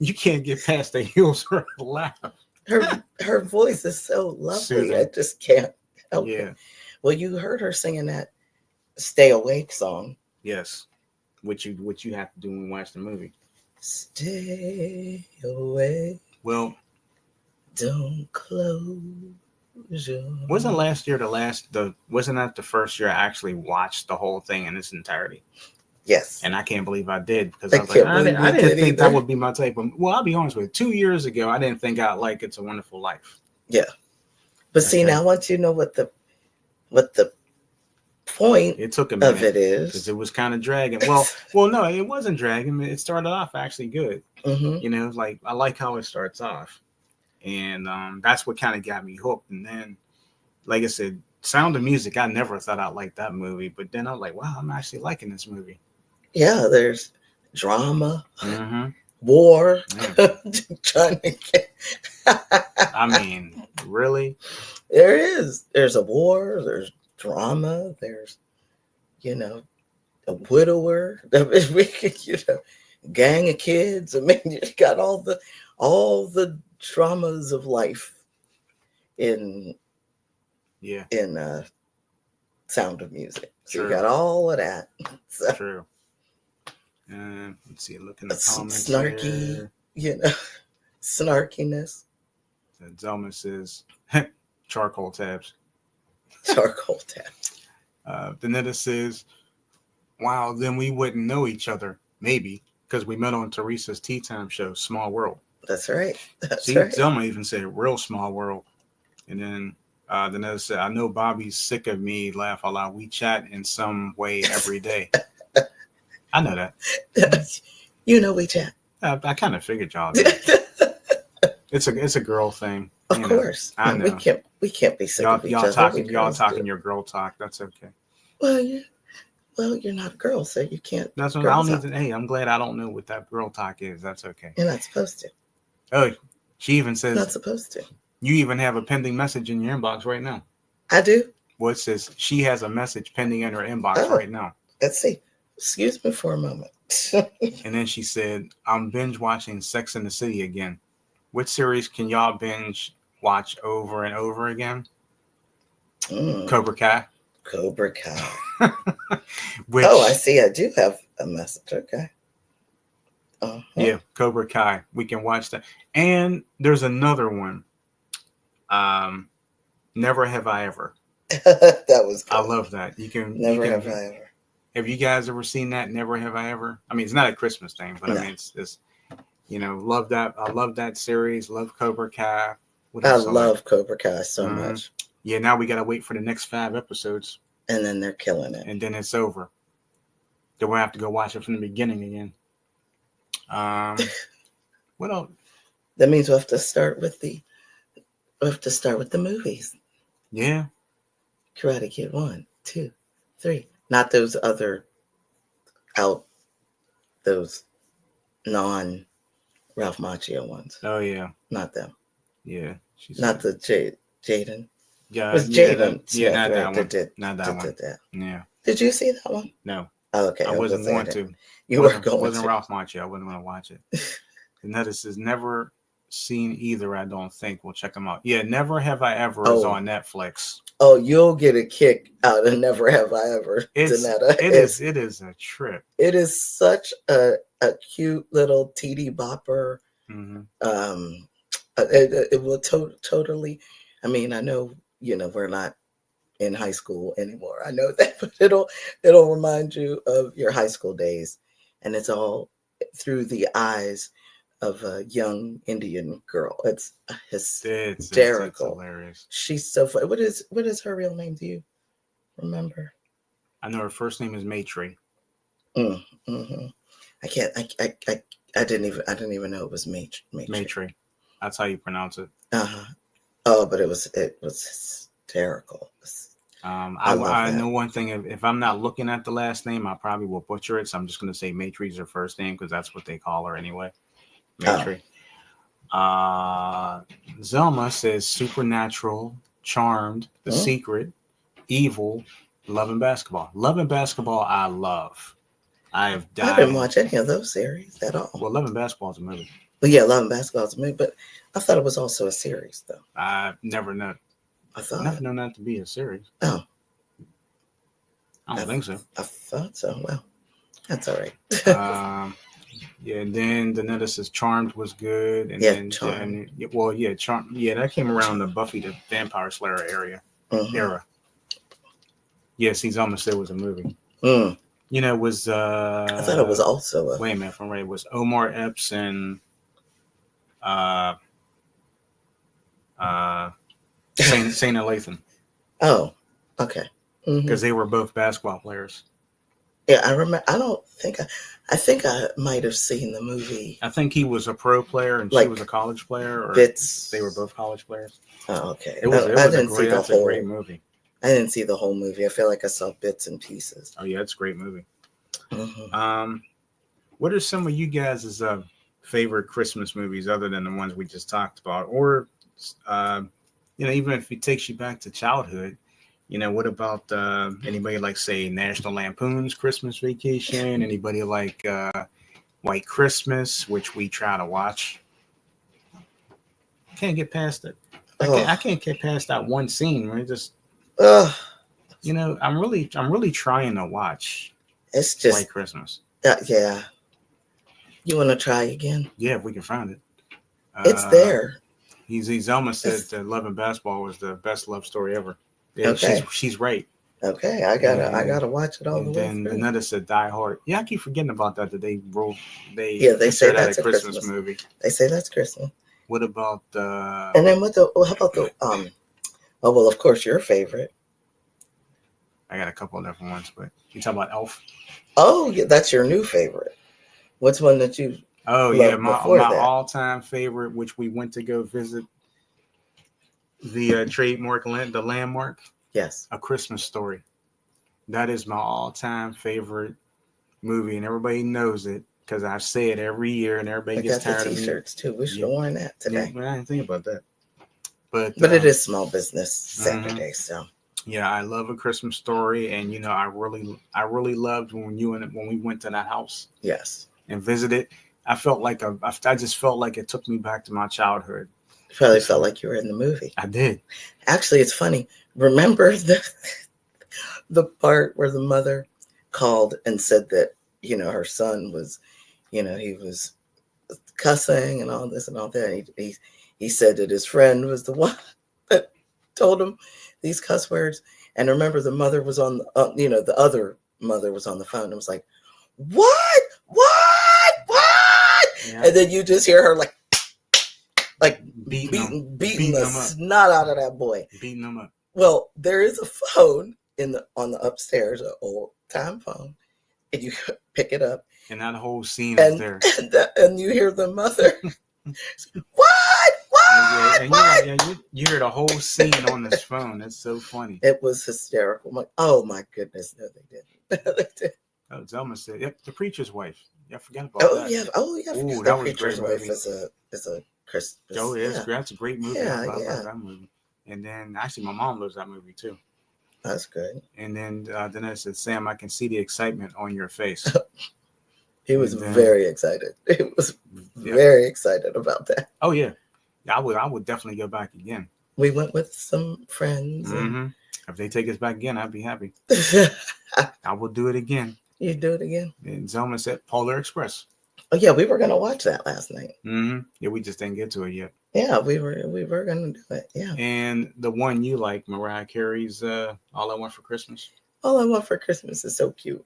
You can't get past the heels or the laugh. Her voice is so lovely. Soothing. I just can't help it. Well, you heard her singing that "Stay Awake" song. Yes. Which you have to do when you watch the movie. Stay awake. Well, don't close your. Wasn't last year wasn't that the first year I actually watched the whole thing in its entirety? Yes. And I can't believe I did, because I I was like, can't believe I you didn't did think that either. would be my type of. Well, I'll be honest with you. 2 years ago, I didn't think I'd like It's a Wonderful Life. Yeah. But see, Okay. now once you know what the point It took a of minute it because is. it was kind of dragging. Well, no, it wasn't dragging. It started off actually good. Mm-hmm. You know, like I like how it starts off, and that's what kind of got me hooked. And then, like I said, Sound of Music, I never thought I'd like that movie, but then I was like, wow, I'm actually liking this movie. Yeah, there's drama, Mm-hmm. war, Yeah. trying to get. I mean, really? There is. There's a war. There's drama. There's, a widower. We could, gang of kids. I mean, you got all the dramas of life in Yeah. Sound of Music. So True. you got all of that. So, True. Let's see. Look in the comments snarky, here. snarkiness. Zelma says charcoal tabs. Charcoal tabs. Danetta says, wow, then we wouldn't know each other, maybe, because we met on Teresa's Tea Time show, Small World. That's right. That's See, right. Zelma even said real small world. And then Danetta said, I know Bobby's sick of me, laugh a lot. We chat in some way every day. I know that. We chat. I kind of figured y'all did. It's a girl thing. Of course. I know. We can't be sick of each other. Y'all talking your girl talk. That's okay. Well, you're not a girl, so you can't. That's what I don't need to. Hey, I'm glad I don't know what that girl talk is. That's okay. You're not supposed to. Oh, she even says not supposed to. You even have a pending message in your inbox right now. I do. Well, it says she has a message pending in her inbox right now. Let's see. Excuse me for a moment. And then she said, I'm binge watching Sex and the City again. Which series can y'all binge watch over and over again? Cobra Kai. Cobra Kai. I see. I do have a message. Okay. Uh-huh. Yeah, Cobra Kai. We can watch that. And there's another one. Never Have I Ever. That was good. I love that. Never Have I Ever. Have you guys ever seen that? Never Have I Ever? I mean, it's not a Christmas thing, but no. I mean, it's love that. I love that series. Love Cobra Kai. I love Cobra Kai so much. Yeah, now we got to wait for the next 5 episodes. And then they're killing it. And then it's over. Then we'll have to go watch it from the beginning again. What else? That means we'll have to start with the movies. Yeah. Karate Kid 1, 2, 3. Not those other those non Ralph Macchio ones. Oh yeah. Not them. Yeah. Not the Jaden. Yeah. It was Jaden. Yeah, not that one. Not that one. Yeah. Did you see that one? No. Oh, okay. I wasn't going to. You were going to. It wasn't Ralph Macchio. I wasn't going to watch it. And that is never seen either, I don't think. We'll check them out. Yeah, Never Have I Ever is on Netflix. Oh, you'll get a kick out of Never Have I Ever. It is a trip. It is such a cute little TD bopper. Mm-hmm. It will totally. I mean, I know we're not in high school anymore. I know that, but it'll remind you of your high school days, and it's all through the eyes of a young Indian girl. It's hysterical. It's hilarious. She's so funny. What is her real name? Do you remember? I know her first name is Maitri. Mm-hmm. I can't. I didn't even know it was Maitri. Maitri. That's how you pronounce it. Oh, but it was hysterical. I know one thing. If I'm not looking at the last name, I probably will butcher it. So I'm just going to say Maitri's her first name because that's what they call her anyway. Maitri. Zelma says Supernatural, Charmed, The Secret, Evil, Love and Basketball. Love and Basketball, I love. I didn't watch any of those series at all. Well, Love and Basketball is a movie. Well, yeah, Love and Basketball is a movie, but I thought it was also a series, though. I've never known. I've never known that to be a series. Oh. I don't think so. I thought so. Well, that's all right. Yeah, and then Danetta says Charmed was good. And then Charmed. Charmed. Yeah, that came around the Buffy the Vampire Slayer era. Yeah, see, Zelma said it was a movie. You know, it was I thought it was also a. wait a minute, from right, it was Omar Epps and uh Saint Lathan, Oh, okay. because they were both basketball players. Yeah, I remember. I don't think I think I might have seen the movie. I think he was a pro player and she Like was a college player, or bits. they were both college players. Oh, okay. It was I a didn't see great the that's a great whole. movie. I didn't see the whole movie. I feel like I saw bits and pieces. Oh yeah, it's a great movie. Mm-hmm. What are some of you guys' favorite Christmas movies other than the ones we just talked about, or uh, even if it takes you back to childhood? What about anybody like, say, National Lampoon's Christmas Vacation? Anybody like White Christmas, which we try to watch? Can't get past it. Oh, I can't get past that one scene where it just oh, I'm really trying to watch it's just White Christmas. yeah. You want to try again? Yeah, if we can find it. It's there. He's almost said that Love and Basketball was the best love story ever. Yeah, Okay. she's right. Okay, I gotta watch it all the way And through. then another said Die Hard. Yeah, I keep forgetting about that. That they They say consider that's that a Christmas movie. They say that's Christmas. What about And then how about the Oh well, of course your favorite. I got a couple of different ones, but you talk about Elf. Oh, yeah, that's your new favorite. What's one that you? Oh yeah, my that? all-time favorite, which we went to go visit the the landmark. Yes, A Christmas Story. That is my all-time favorite movie, and everybody knows it because I say it every year, and everybody gets tired of me. T-shirts too. We should have worn that today. Yeah, I didn't think about that. But it is Small Business Saturday, so. Yeah, I love A Christmas Story, and I really loved when we went to that house. Yes. And visited. I just felt like it took me back to my childhood. You probably felt like you were in the movie. I did. Actually, it's funny. Remember the part where the mother called and said that her son was, he was cussing and all this and all that. He said that his friend was the one that told him these cuss words. And remember, the mother was on, the other mother was on the phone and was like, "What? Yeah. And then you just hear her like beating the snot out of that boy, beating him up. Well, there is a phone on the upstairs, an old time phone, and you pick it up, and that whole scene is there, and you hear the mother, what? You hear the whole scene on this phone. That's so funny. It was hysterical. I'm like, oh my goodness, no, they didn't. Oh, Zelma said, "Yep, the preacher's wife." Yeah, I forgot about that. Yeah. Ooh, that was a great wife movie. Is a Christmas. Oh, yeah, that's a great movie. Yeah, I love that movie. And then actually, my mom loves that movie too. That's good. And then I said, "Sam, I can see the excitement on your face." He was very excited. He was very excited about that. Oh yeah, I would definitely go back again. We went with some friends. Mm-hmm. If they take us back again, I'd be happy. I will do it again. You do it again? And Zelma said Polar Express. Oh yeah, we were gonna watch that last night. Mm-hmm. Yeah, we just didn't get to it yet. Yeah, we were gonna do it. Yeah. And the one you like, Mariah Carey's "All I Want for Christmas." All I Want for Christmas is so cute.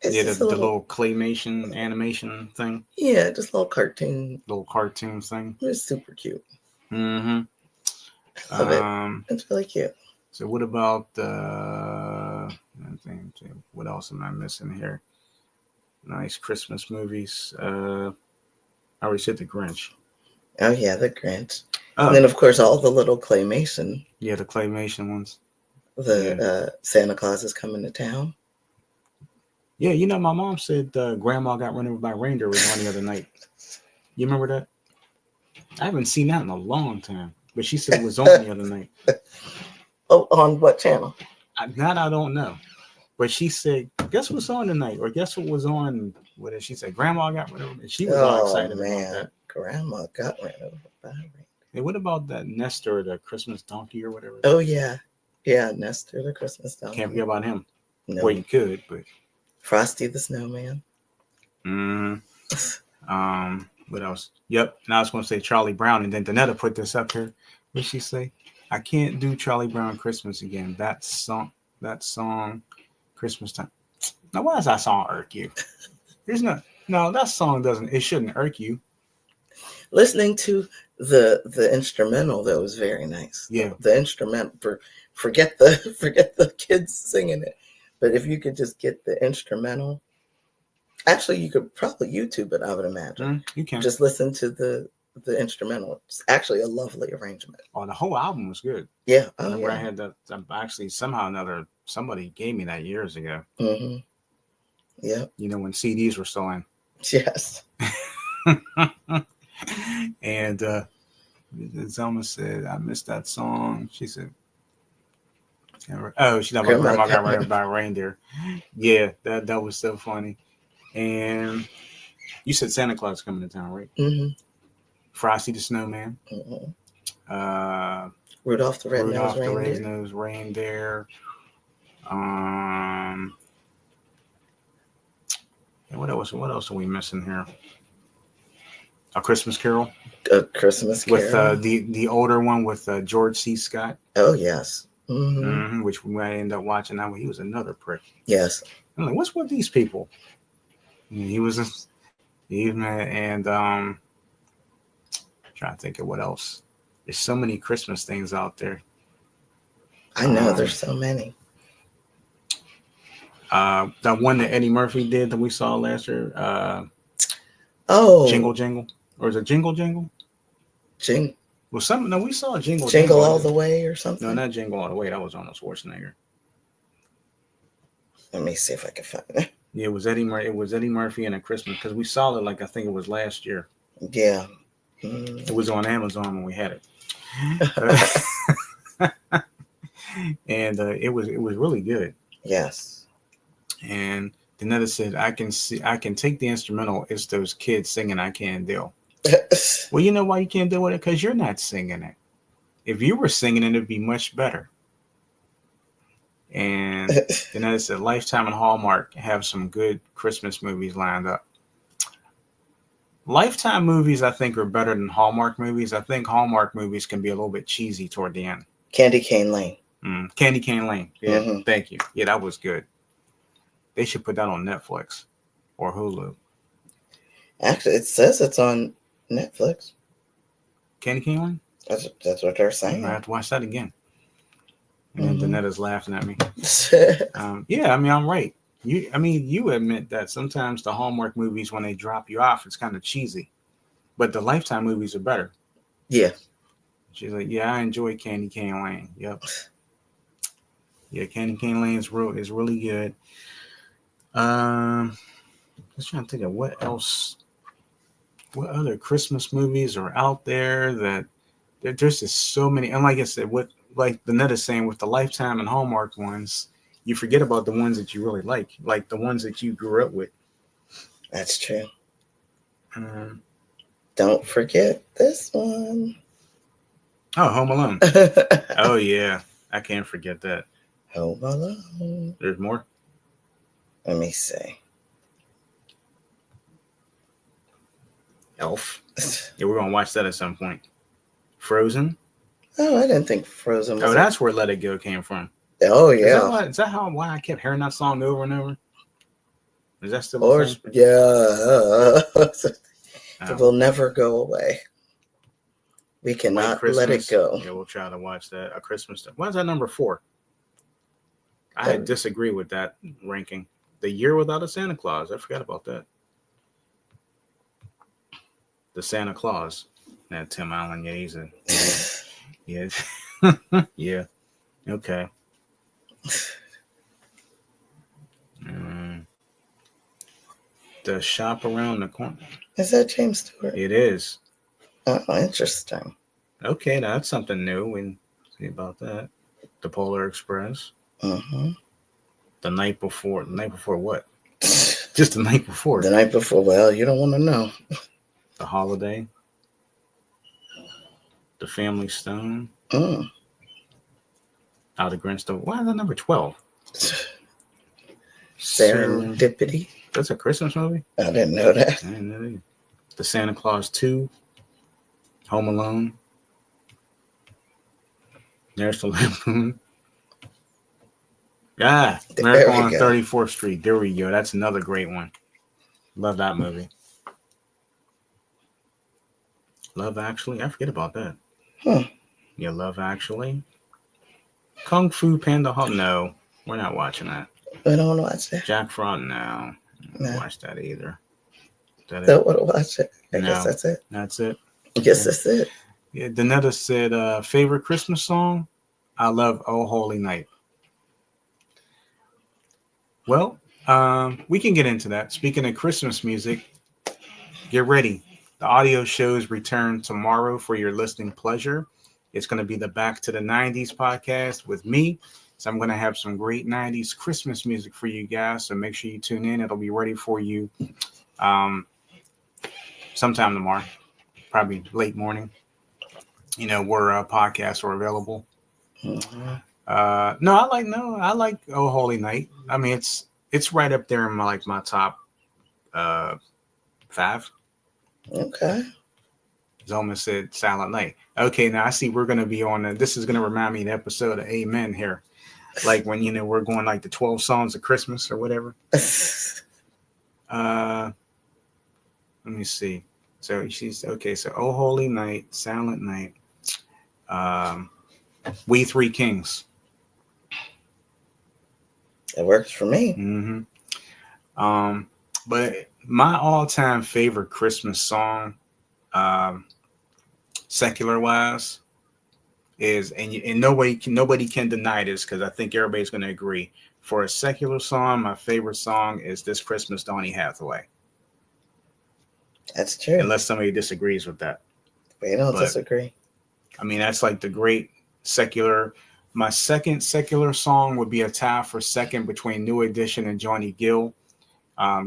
It's the little claymation animation thing. Yeah, just little cartoon. Little cartoon thing. It's super cute. Mm-hmm. I love it. It's really cute. So what about what else am I missing here? Nice Christmas movies. I already said The Grinch. Oh yeah, The Grinch. And then of course all the little claymation. Yeah, the claymation ones. Santa Claus is coming to town. Yeah, my mom said Grandma got run over by a reindeer was on the other night. You remember that? I haven't seen that in a long time, but she said it was on the other night. Oh, on what channel? That I don't know. But she said, guess what's on tonight? Or guess what was on? What did she say? Grandma got run over. And she was all excited about that. Grandma got run over by a reindeer. And what about that Nestor, the Christmas donkey or whatever? Oh, yeah. Yeah, Nestor, the Christmas donkey. Can't forget about him. No. Well, you could, but. Frosty the Snowman. What else? Yep. Now I was going to say Charlie Brown, and then Danetta put this up here. What did she say? I can't do Charlie Brown Christmas again. That song, Christmas time. Now, why does that song irk you? There's no, that song doesn't. It shouldn't irk you. Listening to the instrumental, that was very nice. Yeah. The instrument, forget the kids singing it, but if you could just get the instrumental, actually you could probably YouTube it, I would imagine. You can just listen to the instrumental. It's actually a lovely arrangement. Oh, the whole album was good. Yeah. I remember I had that. Actually, somehow or another, somebody gave me that years ago. Mm-hmm. Yeah. You know, when CDs were still in. Yes. And Zelma said, I missed that song. She said, oh, she thought about Grandma got ran by a reindeer. Yeah, that was so funny. And you said Santa Claus coming to town, right? Mm-hmm. Frosty the Snowman. Mm-hmm. Rudolph the Red-Nosed Reindeer. What else are we missing here? A Christmas Carol. A Christmas Carol. With the older one with George C. Scott. Oh, yes. Mm-hmm. Mm-hmm, which we might end up watching that one. He was another prick. Yes. I'm like, what's with these people? And he was, and trying to think of what else. There's so many Christmas things out there. I know there's so many. That one that Eddie Murphy did that we saw last year. Jingle Jingle, or is it Jingle Jingle? Well, we saw Jingle All the Way or something. No, not Jingle All the Way. That was Arnold Schwarzenegger. Let me see if I can find it. Yeah, it was Eddie Murphy and a Christmas, because we saw it I think it was last year. Yeah. It was on Amazon when we had it. And it was really good. Yes. And Danetta said, I can take the instrumental. It's those kids singing I Can't Deal. Well, you know why you can't deal with it? Because you're not singing it. If you were singing it, it'd be much better. And Danetta said, Lifetime and Hallmark have some good Christmas movies lined up. Lifetime movies, I think, are better than Hallmark movies. I think Hallmark movies can be a little bit cheesy toward the end. Candy Cane Lane. Candy Cane Lane. Yeah, Thank you. Yeah, that was good. They should put that on Netflix or Hulu. Actually, it says it's on Netflix. Candy Cane Lane? That's what they're saying. I have to watch that again. And then Danetta's laughing at me. Yeah, I mean, I'm right. You admit that sometimes the Hallmark movies, when they drop you off, it's kind of cheesy. But the Lifetime movies are better. Yeah. She's like, yeah, I enjoy Candy Cane Lane. Yep. Yeah, Candy Cane Lane is really good. Just trying to think of what else. What other Christmas movies are out there that there's just so many. And like I said, like Danetta's saying, with the Lifetime and Hallmark ones, you forget about the ones that you really like the ones that you grew up with. That's true. Don't forget this one. Oh, Home Alone. Oh, yeah. I can't forget that. Home Alone. There's more? Let me see. Elf. Yeah, we're going to watch that at some point. Frozen. Oh, I didn't think Frozen was... Oh, that's where Let It Go came from. Oh, yeah. Is that why I kept hearing that song over and over? Is that still a thing? Yeah. It will never go away. We cannot let it go. Yeah, we'll try to watch that. A Christmas. Why is that number 4? I disagree with that ranking. The Year Without a Santa Claus. I forgot about that. The Santa Claus. That Tim Allen. Yeah, he's a... Yes. Yeah. Okay. The Shop Around the Corner. Is that James Stewart? It is. Oh, interesting. Okay, that's something new. We can see about that. The Polar Express. Mm-hmm. The night before. The night before what? Just the night before. The night before. Well, you don't want to know. The Holiday. The Family Stone. Mm. Out of Grinch. Why is that number 12? Serendipity. That's a Christmas movie? I didn't know that. I didn't know either. The Santa Claus 2. Home Alone. National Lampoon. Yeah, There Miracle we on go. 34th Street. There we go. That's another great one. Love that movie. Love Actually. I forget about that. Hmm. Yeah, Love Actually. Kung Fu Panda. No, we're not watching that. We don't want to watch that. Jack Frost. No, No. watch that either. Is that it? Don't want to watch it. I No, guess that's it. that's it. I guess Okay. that's it. Yeah, Danetta said, favorite Christmas song? I love Oh Holy Night. Well, we can get into that. Speaking of Christmas music, get ready. The audio shows return tomorrow for your listening pleasure. It's going to be the Back to the 90s podcast with me. So I'm going to have some great 90s Christmas music for you guys. So make sure you tune in. It'll be ready for you sometime tomorrow, probably late morning, where podcasts are available. Mm-hmm. I like Oh Holy Night. I mean, it's right up there in my top 5. Okay. Zoma said Silent Night. Okay, now I see we're gonna be on. This is gonna remind me of the episode of Amen here, like when we're going like the 12 songs of Christmas or whatever. Let me see. So she's okay. So Oh Holy Night, Silent Night, We Three Kings. It works for me. Mm-hmm. But my all-time favorite Christmas song, secular wise, is and nobody can deny this because I think everybody's going to agree. For a secular song, my favorite song is This Christmas, Donny Hathaway. That's true. Unless somebody disagrees with that. We don't disagree. I mean, that's like the great secular. My second secular song would be a tie for second between New Edition and Johnny Gill.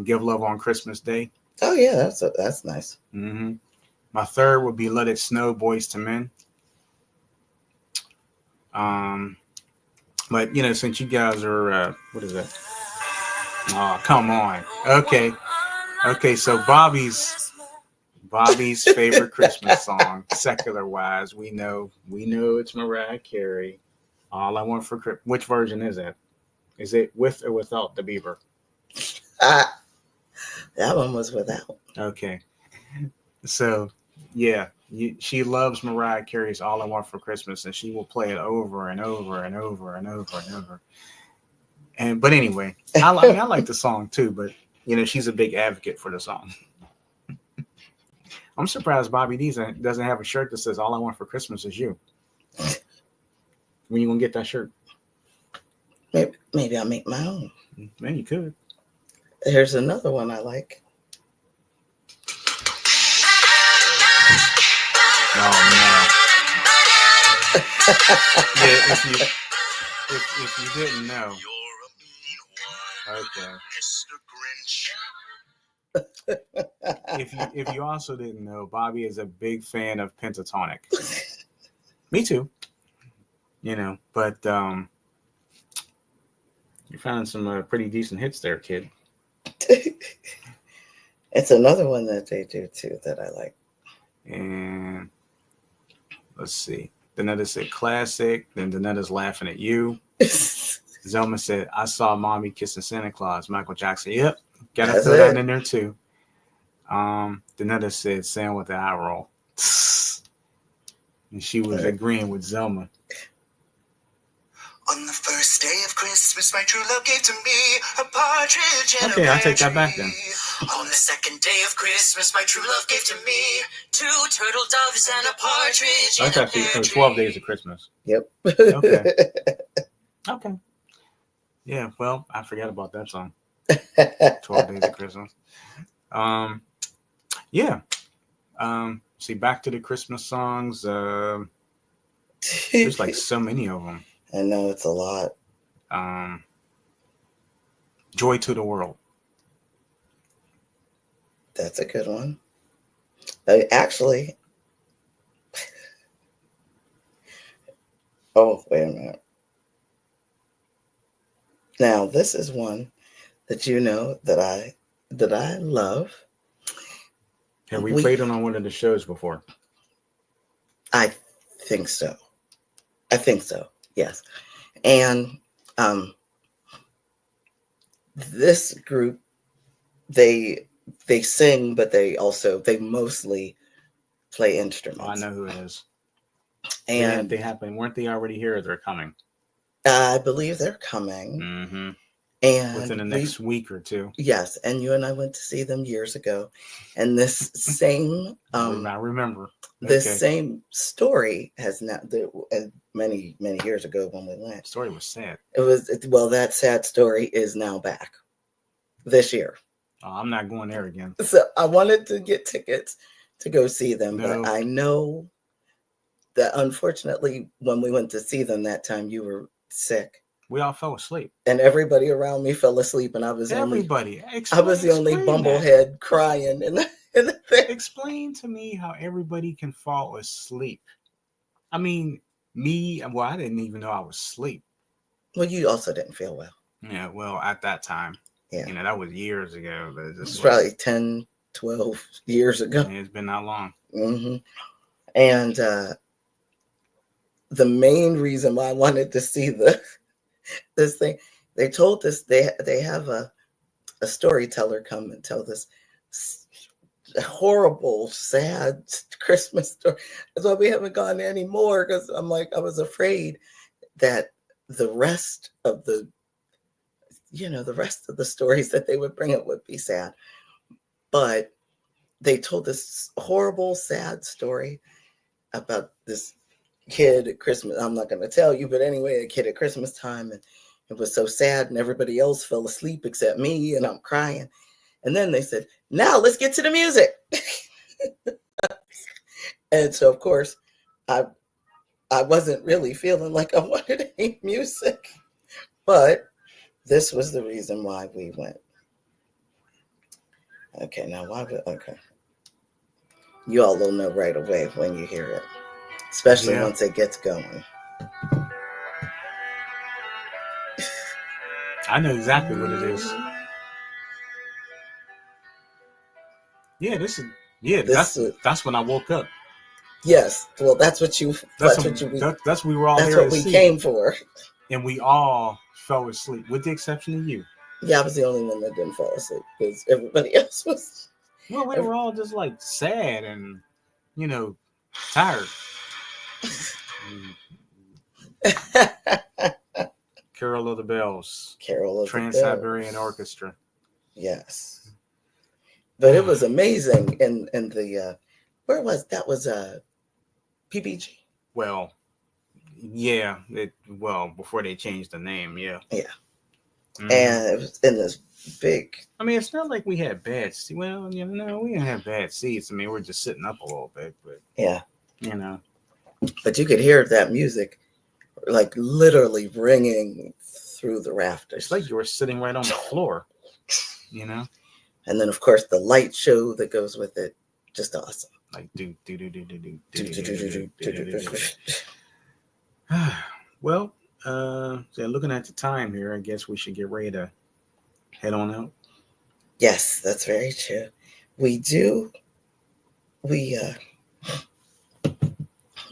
Give Love on Christmas Day. Oh yeah, that's nice. Mm-hmm. My third would be Let It Snow, Boys to Men. But since you guys are what is that? Oh, come on. Okay. So Bobby's favorite Christmas song, secular wise, we know it's Mariah Carey. All I Want for Christmas. Which version is that? Is it with or without the Bieber? That one was without. Okay. So, yeah, she loves Mariah Carey's All I Want for Christmas, and she will play it over and over and over and over and over. But anyway, I like the song too, but she's a big advocate for the song. I'm surprised Bobby D doesn't have a shirt that says All I Want for Christmas is You. When you gonna get that shirt? Maybe I'll make my own. Man, you could. Here's another one I like. Oh no. Yeah, if you didn't know. Okay. If you also didn't know, Bobby is a big fan of Pentatonic. Me too. But you're finding some pretty decent hits there, kid. It's another one that they do too that I like. And let's see. Danetta said classic. Then Danetta's laughing at you. Zelma said, I saw Mommy kissing Santa Claus. Michael Jackson. Yep. Gotta throw that in there too. Danetta said, Sam with the eye roll. And she was agreeing with Zelma. On the first day of Christmas, my true love gave to me a partridge in a Okay, I'll take that tree. back then. On the second day of Christmas, my true love gave to me 2 turtle doves and a partridge in That's a actually pear 12 tree. days of Christmas. Yep. Okay. Okay. Yeah, well, I forgot about that song. 12 days of Christmas. Yeah. See, back to the Christmas songs. There's like so many of them. I know it's a lot. Joy to the World. That's a good one. Actually, oh, wait a minute. Now, this is one that that I love. Have we played it on one of the shows before? I think so. Yes. And This group, they sing, but they mostly play Oh, I instruments. know who it is. And they happen. Weren't they already here? Or they're coming. I believe they're coming. Mm-hmm. And Within the next week or two. Yes, and you and I went to see them years ago, and this same I remember. this same story has now many years ago when we went. The story was sad. That sad story is now back this year. Oh, I'm not going there again. So I wanted to get tickets to go see them, No. but I know that unfortunately when we went to see them that time, you were sick. We all fell asleep. And everybody around me fell asleep, and I was the only bumblehead crying. And explain to me how everybody can fall asleep. I mean, I didn't even know I was asleep. Well, you also didn't feel well. Yeah, well, at that time. Yeah. That was years ago. But it's probably 10, 12 years ago. It's been that long. Mm-hmm. And the main reason why I wanted to see this thing, they told us they have a storyteller come and tell this horrible, sad Christmas story. That's why we haven't gone anymore, because I was afraid that the rest of the stories that they would bring up would be sad. But they told this horrible, sad story about this kid at Christmas. I'm not going to tell you, but anyway, a kid at Christmas time, and it was so sad, and everybody else fell asleep except me, and I'm crying. And then they said, now let's get to the music. And so, of course, I wasn't really feeling like I wanted any music, but this was the reason why we went. Okay, now okay. You all will know right away when you hear it, especially once it gets going. I know exactly what it is. Yeah, that's when I woke up. Yes, well, that's what we were all here to see. That's what we came for. And we all fell asleep, with the exception of you. Yeah, I was the only one that didn't fall asleep, because everybody else was. Well, we were all just like sad and, tired. Carol of the Bells. Trans-Siberian Orchestra. Yes. But it was amazing in the where was that was PPG. Well, yeah, before they changed the name, yeah. Yeah. Mm-hmm. And it was in this big. I mean, it's not like we had bad seats. Well, we didn't have bad seats. I mean, we're just sitting up a little bit, but yeah, But you could hear that music, like literally ringing through the rafters. It's like you were sitting right on the floor, And then, of course, the light show that goes with it, just awesome. Like Well, looking at the time here, I guess we should get ready to head on out. Yes, that's very true. We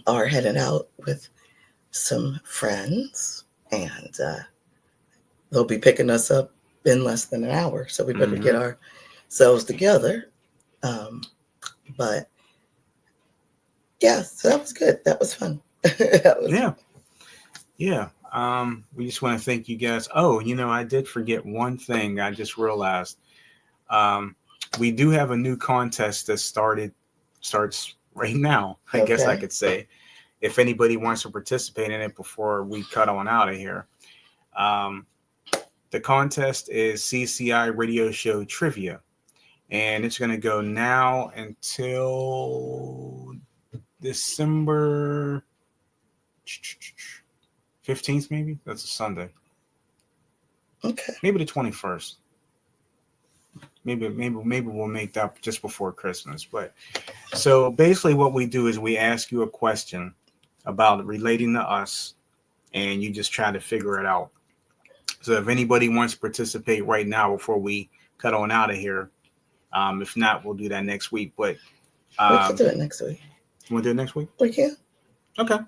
are heading out with some friends, and they'll be picking us up in less than an hour, so we better get ourselves together. But yeah, so that was good. That was fun. Yeah. We just want to thank you guys. Oh, I did forget one thing. I just realized. We do have a new contest that starts right now. I guess I could say, if anybody wants to participate in it before we cut on out of here. The contest is CCI Radio Show Trivia, and it's going to go now until December 15th, maybe. That's a Sunday. Okay. Maybe the 21st. Maybe we'll make that just before Christmas. But so basically what we do is we ask you a question about relating to us, and you just try to figure it out. So if anybody wants to participate right now before we cut on out of here, if not, we'll do that next week. But we can do it next week. You want to do it next week? We can. Okay.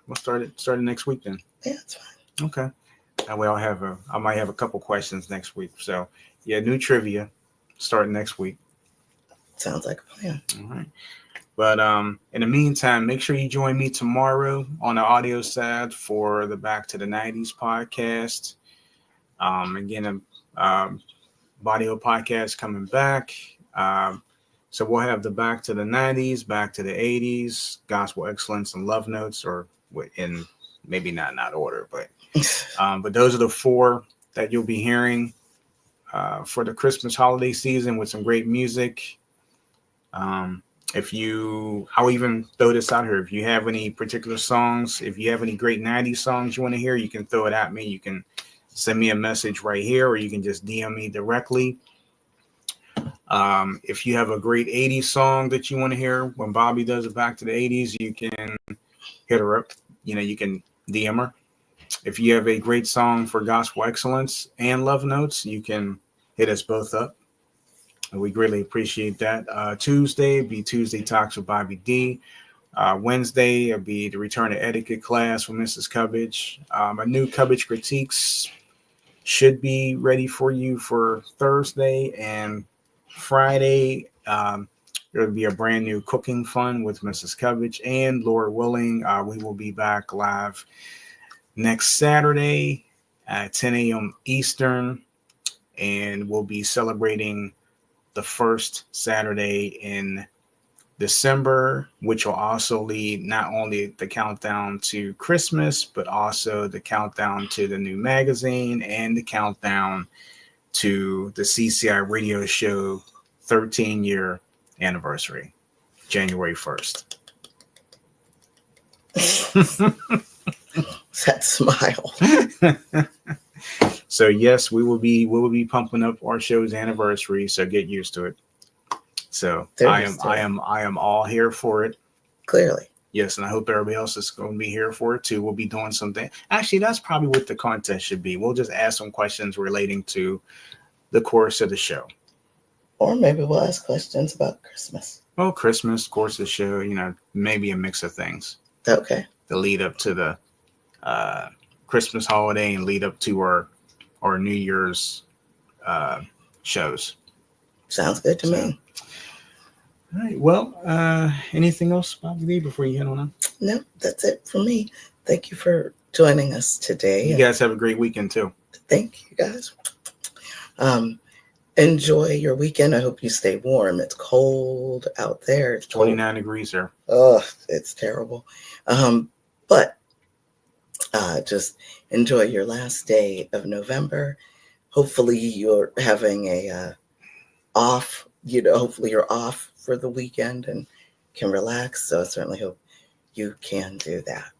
We'll start it next week then. Yeah, that's fine. Okay. And I might have a couple questions next week. So yeah, new trivia starting next week. Sounds like a plan. All right. But in the meantime, make sure you join me tomorrow on the audio side for the Back to the 90s podcast. Again, audio podcast coming back. So we'll have the Back to the 90s, Back to the 80s, Gospel Excellence and Love Notes, or in maybe not order, but those are the 4 that you'll be hearing for the Christmas holiday season with some great music. I'll even throw this out here. If you have any particular songs, if you have any great 90s songs you want to hear, you can throw it at me. You can send me a message right here, or you can just DM me directly. If you have a great 80s song that you want to hear when Bobby does it back to the 80s, you can hit her up. You can DM her. If you have a great song for Gospel Excellence and Love Notes, you can hit us both up. We greatly appreciate that. Tuesday be Tuesday Talks with Bobby D. Wednesday will be the return to etiquette class with Mrs. Cubbage. A new Cubbage critiques should be ready for you for Thursday, and Friday there will be a brand new cooking fun with Mrs. Cubbage, and Lord willing, we will be back live next Saturday at 10 a.m. Eastern, and we'll be celebrating the first Saturday in December, which will also lead not only the countdown to Christmas, but also the countdown to the new magazine and the countdown to the CCI radio show 13-year anniversary, January 1st. That smile. So yes, we will be pumping up our show's anniversary. So get used to it. So I am all here for it. Clearly. Yes, and I hope everybody else is going to be here for it too. We'll be doing something. Actually, that's probably what the contest should be. We'll just ask some questions relating to the course of the show. Or maybe we'll ask questions about Christmas. Well, Christmas, course of the show, maybe a mix of things. Okay. The lead up to the Christmas holiday and lead up to our New Year's shows. Sounds good to me. All right. Well, anything else, Bobby Lee, before you head on? No, that's it for me. Thank you for joining us today. You guys have a great weekend too. Thank you, guys. Enjoy your weekend. I hope you stay warm. It's cold out there. It's 29 degrees there. Oh, it's terrible. But just enjoy your last day of November. Hopefully you're having a off. Hopefully you're off for the weekend and can relax. So I certainly hope you can do that.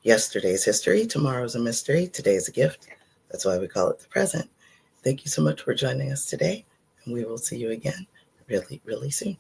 Yesterday's history, tomorrow's a mystery, today's a gift. That's why we call it the present. Thank you so much for joining us today, and we will see you again really, really soon.